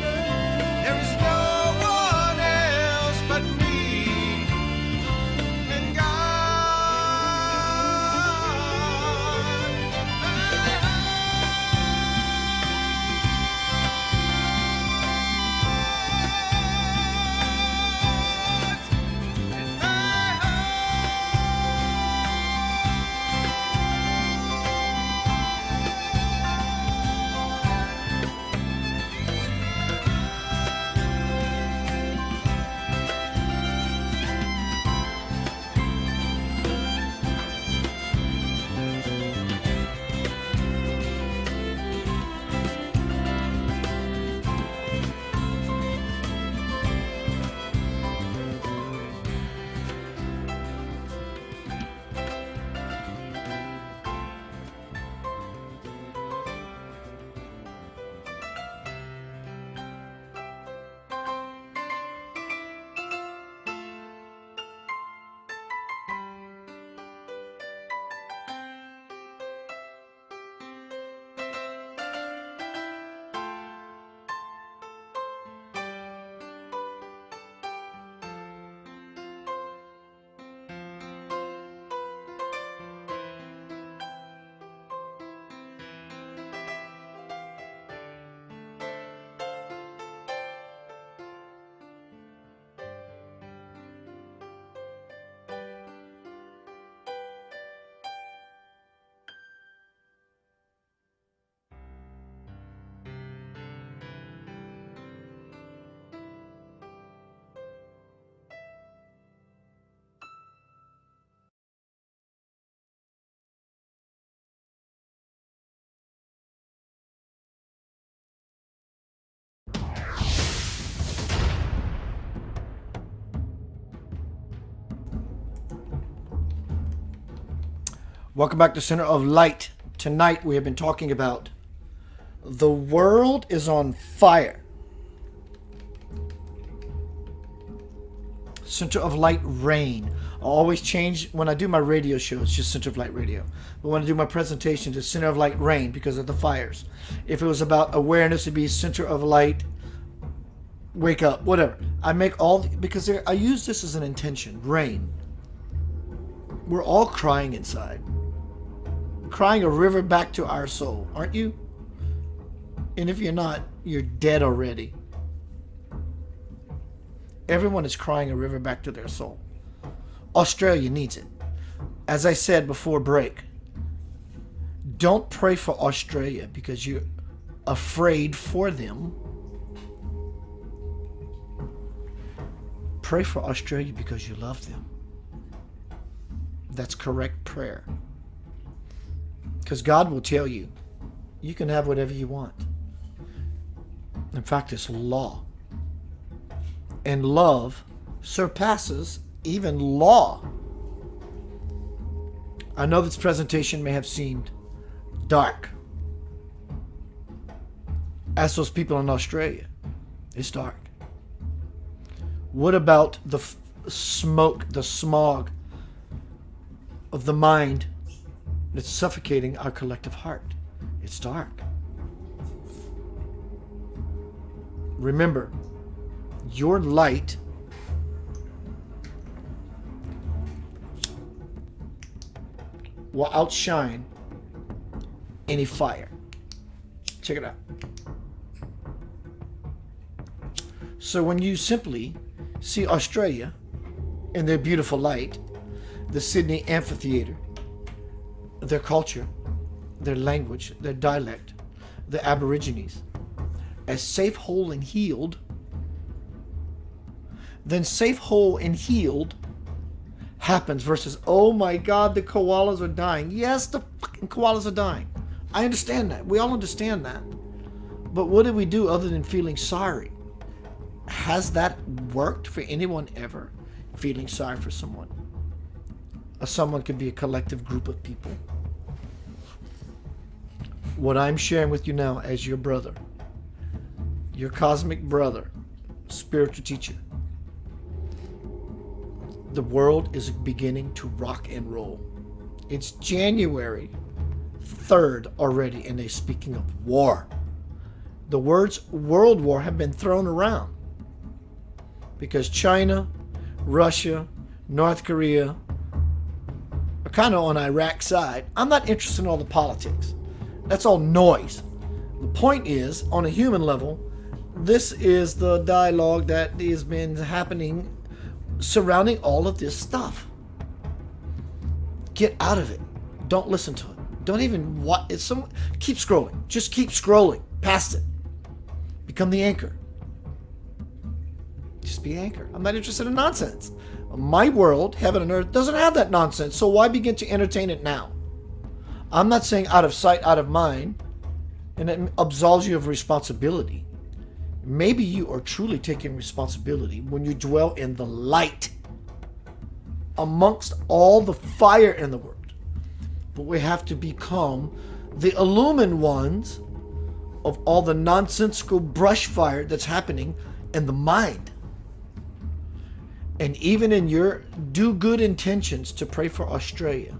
[SPEAKER 3] there is no one else but me and God.
[SPEAKER 1] Welcome back to Center of Light. Tonight we have been talking about the world is on fire. Center of Light Rain. I always change when I do my radio show. It's just Center of Light Radio. But when I do my presentation, it's Center of Light Rain because of the fires. If it was about awareness, it'd be Center of Light Wake Up, whatever. I make all because I use this as an intention. Rain. We're all crying inside. Crying a river back to our soul, aren't you? And if you're not, you're dead already. Everyone is crying a river back to their soul. Australia needs it. As I said before break, don't pray for Australia because you're afraid for them. Pray for Australia because you love them. That's correct prayer. Because God will tell you, you can have whatever you want. In fact, it's law. And love surpasses even law. I know this presentation may have seemed dark. Ask those people in Australia. It's dark. What about the smoke, the smog of the mind that's suffocating our collective heart? It's dark. Remember, your light will outshine any fire. Check it out. So when you simply see Australia in their beautiful light, the Sydney Amphitheater, their culture, their language, their dialect, the Aborigines, as safe, whole, and healed, then safe, whole, and healed happens versus, oh my God, the koalas are dying. Yes, the fucking koalas are dying. I understand that. We all understand that. But what did we do other than feeling sorry? Has that worked for anyone ever? Feeling sorry for someone? Or someone could be a collective group of people. What I'm sharing with you now as your brother, your cosmic brother, spiritual teacher, the world is beginning to rock and roll. It's January third already, and they're speaking of war. The words world war have been thrown around because China, Russia, North Korea are kind of on Iraq's side. I'm not interested in all the politics. That's all noise. The point is, on a human level, this is the dialogue that has been happening surrounding all of this stuff. Get out of it. Don't listen to it. Don't even watch it. Keep scrolling. Just keep scrolling past it. Become the anchor. Just be anchor. I'm not interested in nonsense. My world, heaven and earth, doesn't have that nonsense. So why begin to entertain it now? I'm not saying out of sight, out of mind, and it absolves you of responsibility. Maybe you are truly taking responsibility when you dwell in the light amongst all the fire in the world. But we have to become the illumined ones of all the nonsensical brush fire that's happening in the mind. And even in your do good intentions to pray for Australia,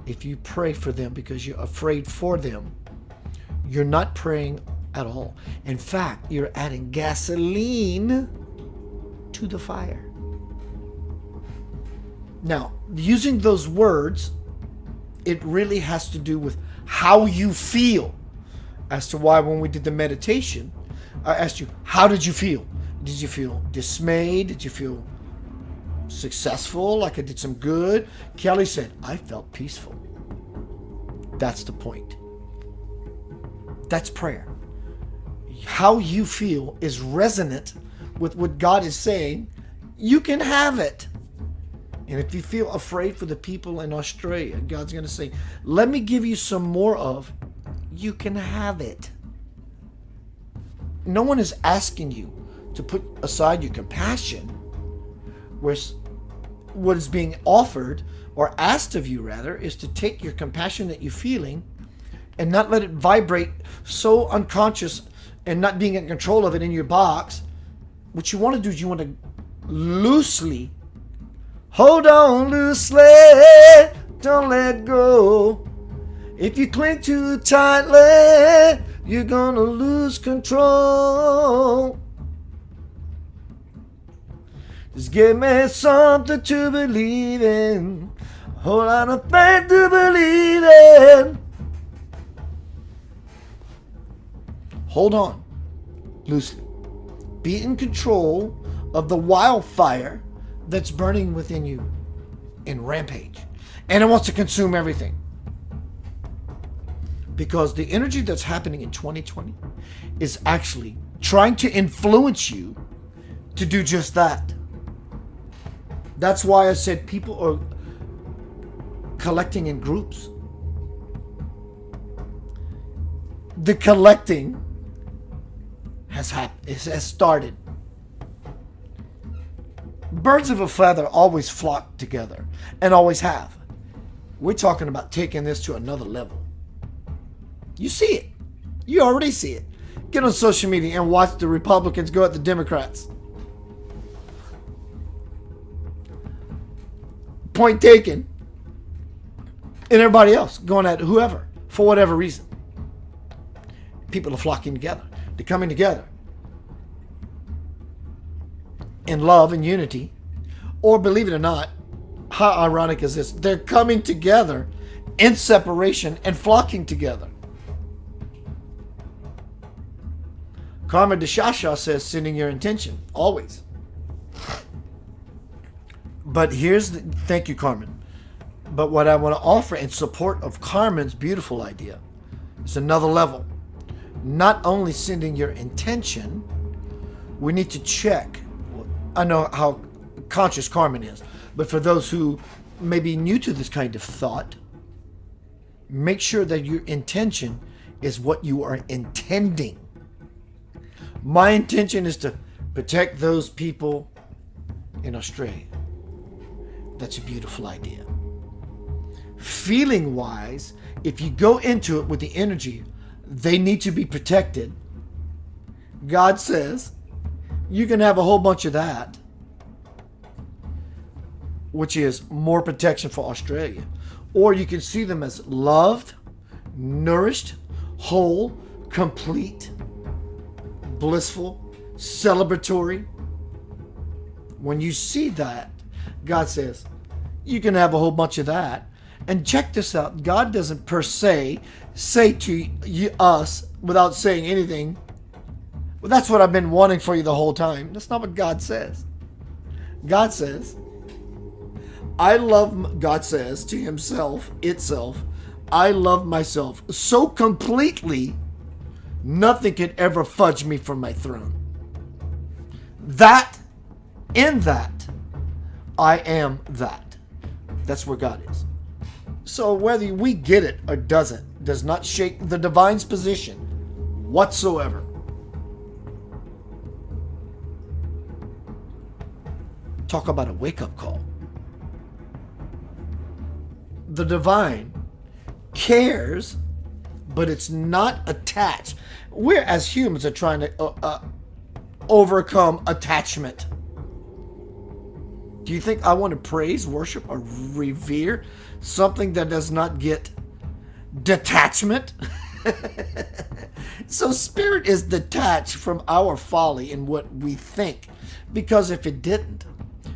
[SPEAKER 1] if you pray for them because you're afraid for them, you're not praying at all. In fact, you're adding gasoline to the fire. Now, using those words, it really has to do with how you feel. As to why when we did the meditation, I asked you, how did you feel? Did you feel dismayed? Did you feel successful, like I did some good? Kelly said, I felt peaceful. That's the point. That's prayer. How you feel is resonant with what God is saying. You can have it. And if you feel afraid for the people in Australia, God's going to say, let me give you some more of, you can have it. No one is asking you to put aside your compassion. Whereas what is being offered, or asked of you rather, is to take your compassion that you're feeling and not let it vibrate so unconscious and not being in control of it in your box. What you want to do is you want to loosely hold on loosely, don't let go. If you cling too tightly, you're gonna lose control. Just give me something to believe in, a whole lot of faith to believe in. Hold on loosely. Be in control of the wildfire that's burning within you in rampage. And it wants to consume everything. Because the energy that's happening in 2020 is actually trying to influence you to do just that. That's why I said people are collecting in groups. The collecting has started. Birds of a feather always flock together and always have. We're talking about taking this to another level. You see it. You already see it. Get on social media and watch the Republicans go at the Democrats. Point taken. And everybody else going at whoever for whatever reason. People are flocking together. They're coming together in love and unity. Or believe it or not, how ironic is this? They're coming together in separation and flocking together. Karma Deshasha says sending your intention, always. But thank you, Carmen. But what I want to offer in support of Carmen's beautiful idea is another level. Not only sending your intention, we need to check. I know how conscious Carmen is, but for those who may be new to this kind of thought, make sure that your intention is what you are intending. My intention is to protect those people in Australia. That's a beautiful idea. Feeling wise, if you go into it with the energy, they need to be protected. God says you can have a whole bunch of that, which is more protection for Australia. Or you can see them as loved, nourished, whole, complete, blissful, celebratory. When you see that, God says, you can have a whole bunch of that. And check this out. God doesn't per se say to us without saying anything, well, that's what I've been wanting for you the whole time. That's not what God says. God says, God says to himself, itself, I love myself so completely, nothing can ever fudge me from my throne. In that, I am that. That's where God is. So whether we get it or doesn't, does not shake the divine's position whatsoever. Talk about a wake-up call. The divine cares, but it's not attached. We as humans are trying to overcome attachment. Do you think I want to praise, worship, or revere something that does not get detachment? So spirit is detached from our folly and what we think. Because if it didn't,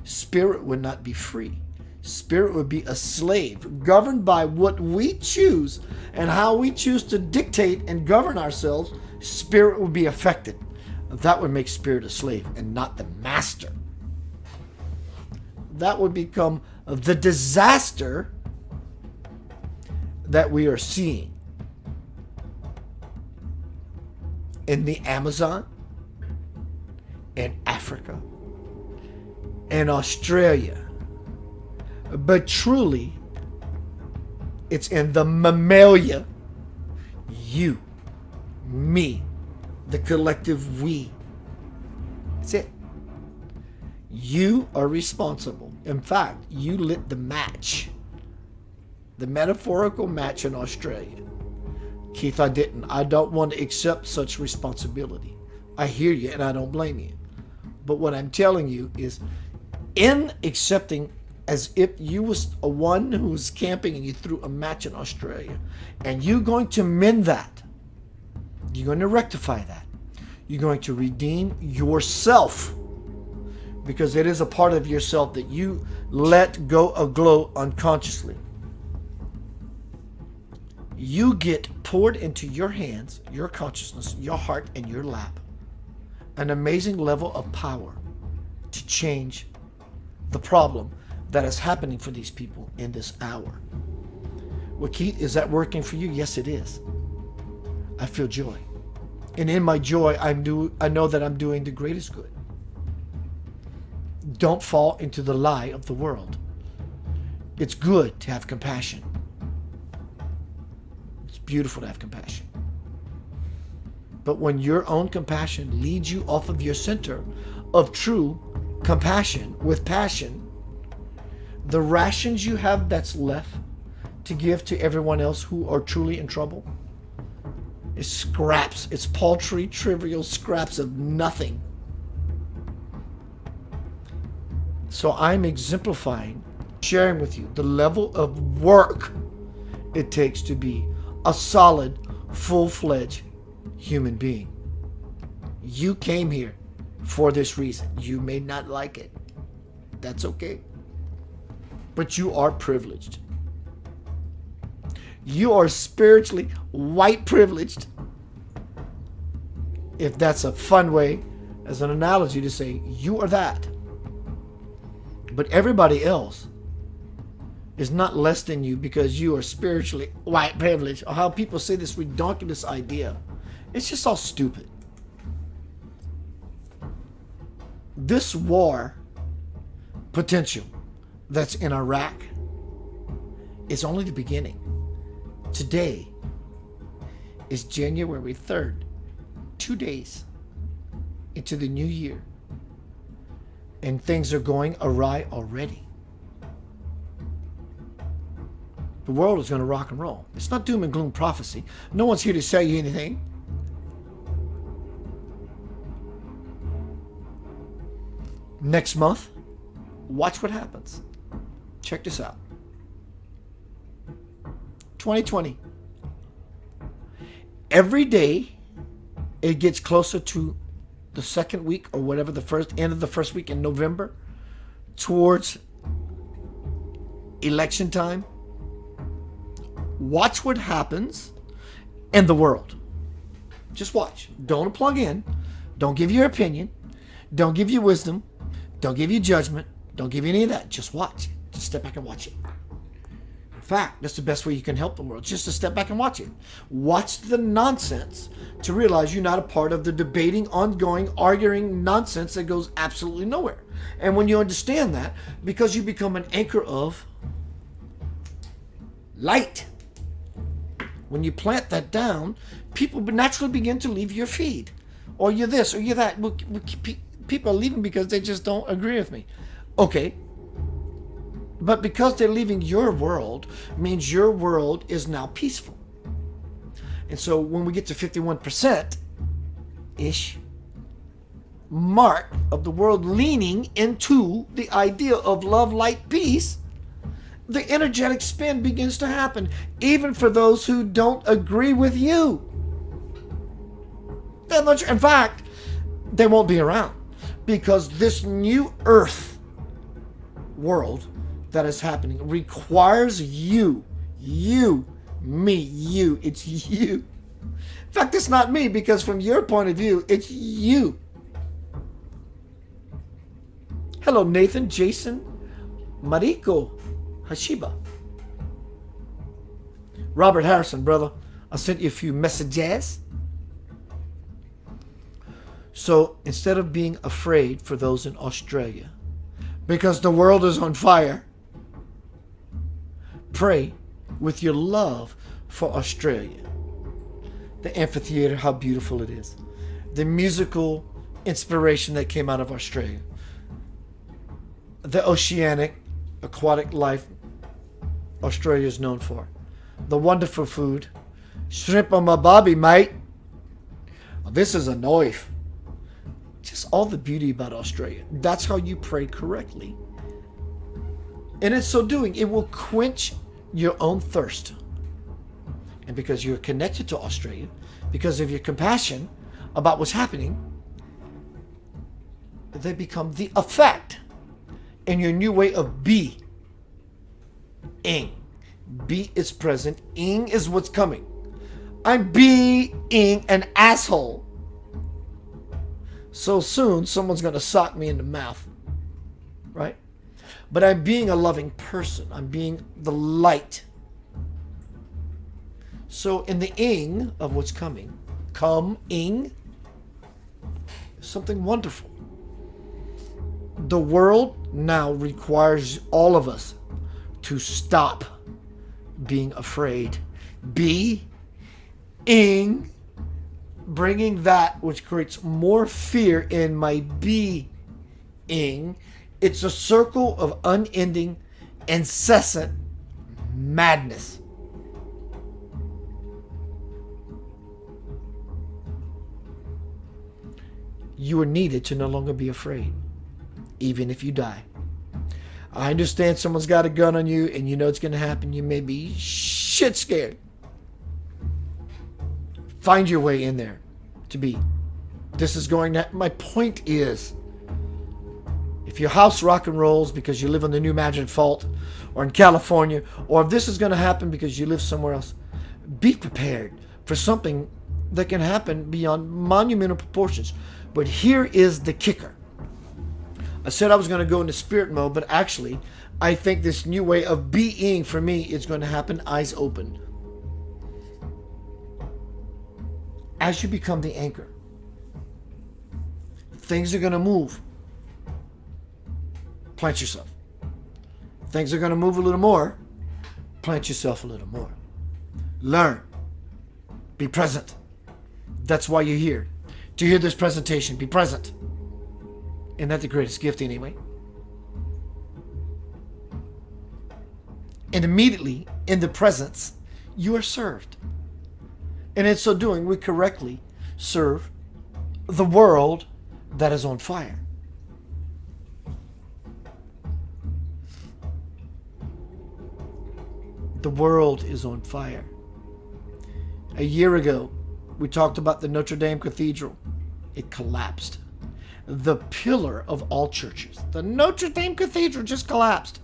[SPEAKER 1] spirit would not be free. Spirit would be a slave, governed by what we choose and how we choose to dictate and govern ourselves. Spirit would be affected. That would make spirit a slave and not the master. That would become the disaster that we are seeing in the Amazon, in Africa, in Australia. But truly, it's in the mammalia. You, me, the collective we. That's it. You are responsible. In fact, you lit the match. The metaphorical match in Australia. Keith, I didn't. I don't want to accept such responsibility. I hear you and I don't blame you. But what I'm telling you is, in accepting as if you was a one who was camping and you threw a match in Australia, and you're going to mend that. You're going to rectify that. You're going to redeem yourself. Because it is a part of yourself that you let go aglow unconsciously. You get poured into your hands, your consciousness, your heart, and your lap an amazing level of power to change the problem that is happening for these people in this hour. Well, Keith, is that working for you? Yes, it is. I feel joy. And in my joy, I know that I'm doing the greatest good. Don't fall into the lie of the world. It's good to have compassion. It's beautiful to have compassion. But when your own compassion leads you off of your center of true compassion with passion, the rations you have that's left to give to everyone else who are truly in trouble is scraps. It's paltry, trivial scraps of nothing. So I'm exemplifying, sharing with you the level of work it takes to be a solid, full-fledged human being. You came here for this reason. You may not like it. That's okay. But you are privileged. You are spiritually white privileged. If that's a fun way, as an analogy to say, you are that. But everybody else is not less than you because you are spiritually white privileged, or how people say this ridiculous idea. It's just all stupid. This war potential that's in Iraq is only the beginning. Today is January 3rd, 2 days into the new year. And things are going awry already. The world is going to rock and roll. It's not doom and gloom prophecy. No one's here to sell you anything. Next month, watch what happens. Check this out. 2020 every day it gets closer to the second week or whatever, the end of the first week in November, towards election time, watch what happens in the world. Just watch. Don't plug in. Don't give your opinion. Don't give you wisdom. Don't give you judgment. Don't give you any of that. Just watch. Just step back and watch it. In fact, that's the best way you can help the world, just to step back and watch it. Watch the nonsense to realize you're not a part of the debating, ongoing, arguing nonsense that goes absolutely nowhere. And when you understand that, because you become an anchor of light, when you plant that down, people naturally begin to leave your feed. Or you're this, or you're that. People are leaving because they just don't agree with me. Okay. But because they're leaving your world, means your world is now peaceful. And so when we get to 51%-ish mark of the world leaning into the idea of love, light, peace, the energetic spin begins to happen, even for those who don't agree with you. In fact, they won't be around, because this new earth world that is happening requires you, me, you. It's you. In fact, it's not me, because from your point of view, it's you. Hello, Nathan, Jason, Mariko, Hashiba. Robert Harrison, brother. I sent you a few messages. So instead of being afraid for those in Australia, because the world is on fire, pray with your love for Australia. The amphitheater, how beautiful it is. The musical inspiration that came out of Australia. The oceanic, aquatic life Australia is known for. The wonderful food. Shrimp on my bobby, mate. This is a knife. Just all the beauty about Australia. That's how you pray correctly. And in so doing, it will quench your own thirst. And because you're connected to Australia, because of your compassion about what's happening, they become the effect in your new way of being. Be is present. Ing is what's coming. I'm being an asshole. So soon, someone's going to sock me in the mouth. Right? But I'm being a loving person. I'm being the light. So in the ing of what's coming, coming, something wonderful. The world now requires all of us to stop being afraid. Being, bringing that which creates more fear in my being. It's a circle of unending, incessant madness. You are needed to no longer be afraid, even if you die. I understand someone's got a gun on you and you know it's going to happen. You may be shit scared. Find your way in there to be. This is going to... My point is, if your house rock and rolls because you live on the New Magic Fault or in California, or if this is going to happen because you live somewhere else, be prepared for something that can happen beyond monumental proportions. But here is the kicker. I said I was going to go into spirit mode, but actually, I think this new way of being for me is going to happen eyes open. As you become the anchor, things are going to move. Plant yourself. Things are going to move a little more. Plant yourself a little more. Learn. Be present. That's why you're here. To hear this presentation, be present. Isn't that the greatest gift anyway? And immediately, in the presence, you are served. And in so doing, we correctly serve the world that is on fire. The world is on fire. A year ago, we talked about the Notre Dame Cathedral. It collapsed. The pillar of all churches. The Notre Dame Cathedral just collapsed.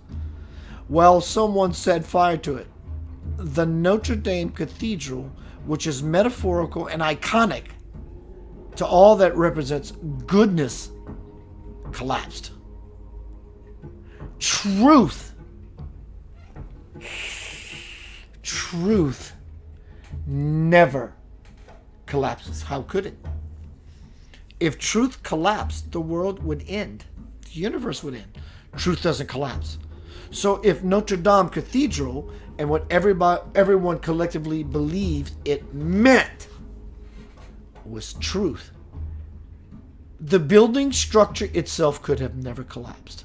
[SPEAKER 1] Well, someone set fire to it. The Notre Dame Cathedral, which is metaphorical and iconic to all that represents goodness, collapsed. Truth never collapses. How could it? If truth collapsed, the world would end. The universe would end. Truth doesn't collapse. So if Notre Dame Cathedral and what everyone collectively believed it meant was truth, the building structure itself could have never collapsed.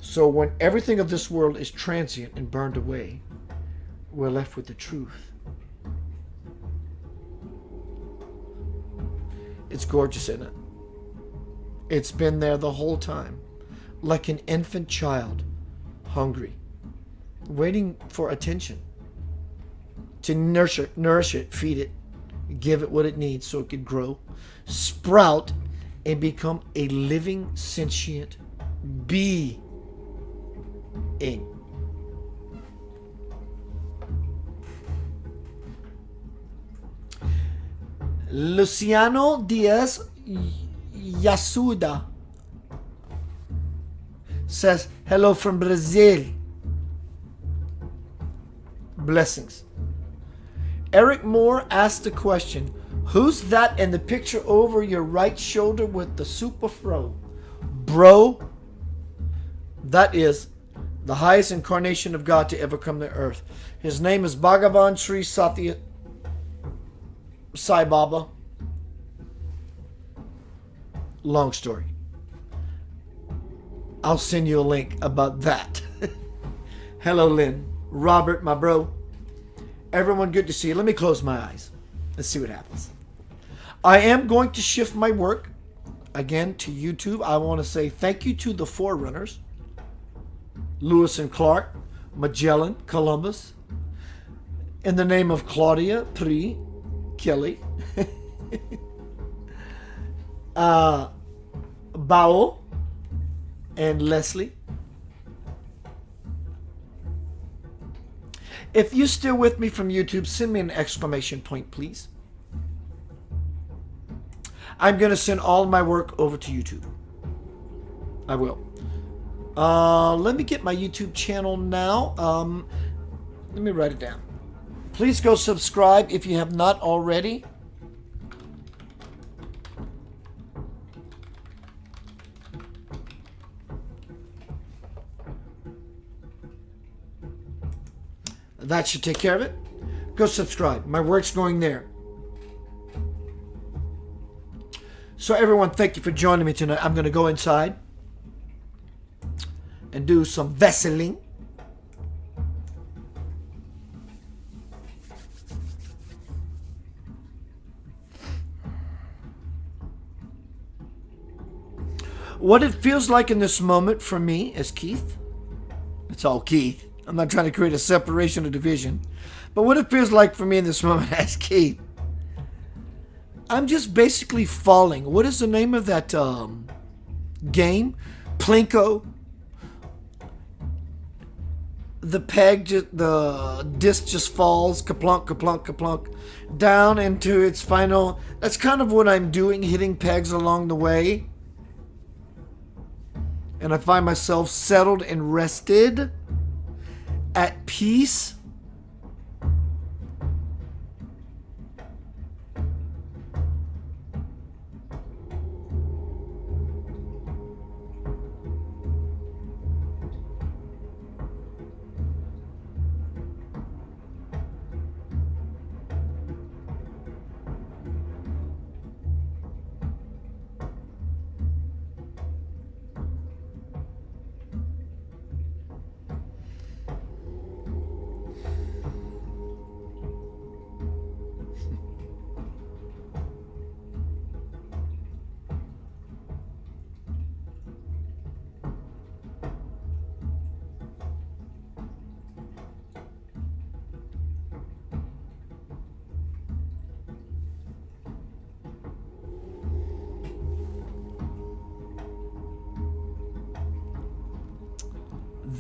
[SPEAKER 1] So when everything of this world is transient and burned away, we're left with the truth. It's gorgeous, isn't it? It's been there the whole time, like an infant child, hungry, waiting for attention, to nourish it, feed it, give it what it needs so it could grow, sprout, and become a living, sentient being. Luciano Diaz Yasuda says, hello from Brazil. Blessings. Eric Moore asked the question, who's that in the picture over your right shoulder with the super fro? Bro, that is the highest incarnation of God to ever come to earth. His name is Bhagavan Sri Satya Sai Baba. Long story. I'll send you a link about that. Hello, Lynn. Robert, my bro. Everyone, good to see you. Let me close my eyes. Let's see what happens. I am going to shift my work again to YouTube. I want to say thank you to the Forerunners. Lewis and Clark, Magellan, Columbus. In the name of Claudia, Pri, Kelly, Bao, and Leslie. If you're still with me from YouTube, send me an exclamation point, please. I'm going to send all of my work over to YouTube. I will. Let me get my YouTube channel now. Let me write it down. Please go subscribe if you have not already. That should take care of it. Go subscribe. My work's going there. So everyone, thank you for joining me tonight. I'm going to go inside and do some vesseling. What it feels like in this moment for me as Keith, it's all Keith. I'm not trying to create a separation or division. But what it feels like for me in this moment as Keith, I'm just basically falling. What is the name of that game? Plinko. The disc just falls, kaplunk, kaplunk, kaplunk, down into its final. That's kind of what I'm doing, hitting pegs along the way. And I find myself settled and rested, at peace.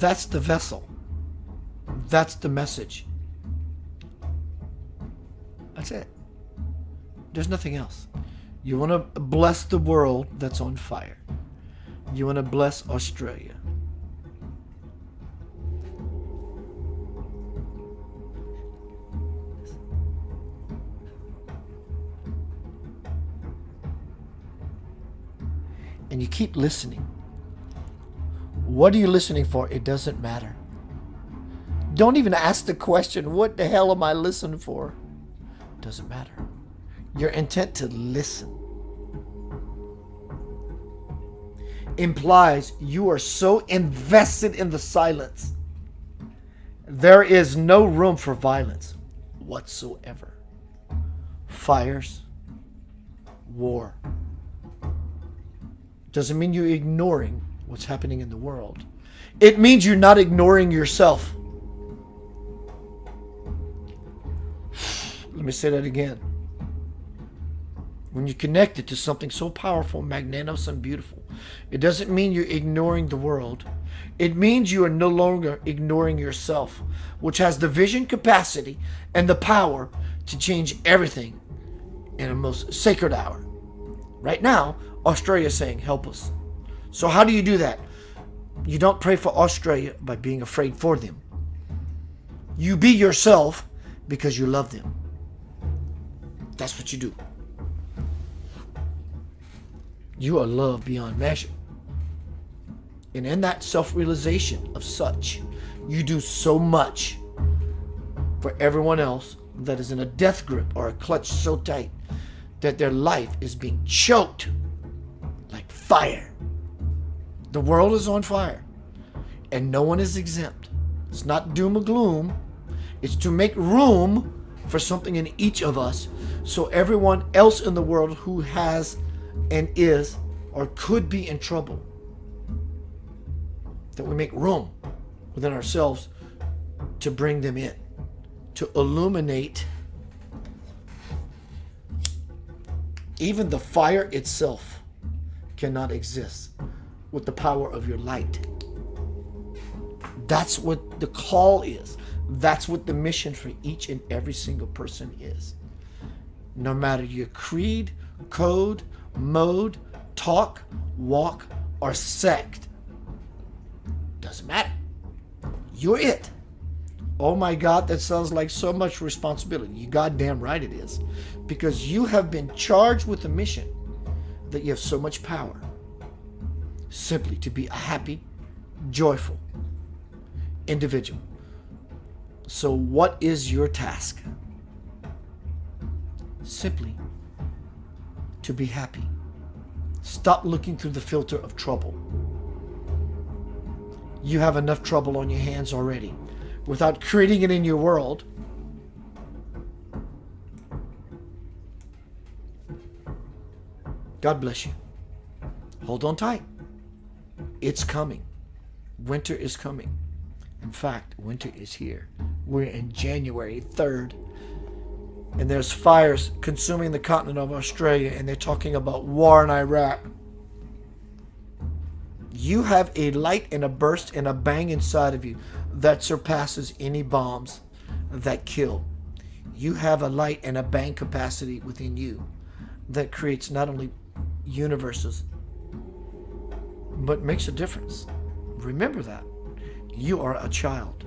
[SPEAKER 1] That's the vessel. That's the message. That's it. There's nothing else. You want to bless the world that's on fire. You want to bless Australia. And you keep listening. What are you listening for? It doesn't matter. Don't even ask the question, what the hell am I listening for? It doesn't matter. Your intent to listen implies you are so invested in the silence. There is no room for violence whatsoever. Fires, war. Doesn't mean you're ignoring what's happening in the world. It means you're not ignoring yourself. Let me say that again. When you're connected to something so powerful, magnanimous, and beautiful, it doesn't mean you're ignoring the world. It means you are no longer ignoring yourself, which has the vision, capacity, and the power to change everything in a most sacred hour. Right now, Australia is saying, help us. So how do you do that? You don't pray for Australia by being afraid for them. You be yourself because you love them. That's what you do. You are loved beyond measure. And in that self-realization of such, you do so much for everyone else that is in a death grip or a clutch so tight that their life is being choked like fire. The world is on fire and no one is exempt. It's not doom or gloom. It's to make room for something in each of us so everyone else in the world who has and is or could be in trouble, that we make room within ourselves to bring them in, to illuminate even the fire itself cannot exist with the power of your light. That's what the call is. That's what the mission for each and every single person is. No matter your creed, code, mode, talk, walk, or sect. Doesn't matter. You're it. Oh my God, that sounds like so much responsibility. You goddamn right it is. Because you have been charged with a mission that you have so much power. Simply to be a happy, joyful individual. So what is your task? Simply to be happy. Stop looking through the filter of trouble. You have enough trouble on your hands already without creating it in your world. God bless you. Hold on tight. It's coming. Winter is coming. In fact, winter is here. We're in January 3rd. And there's fires consuming the continent of Australia, and they're talking about war in Iraq. You have a light and a burst and a bang inside of you that surpasses any bombs that kill. You have a light and a bang capacity within you that creates not only universes, but makes a difference. Remember that. You are a child.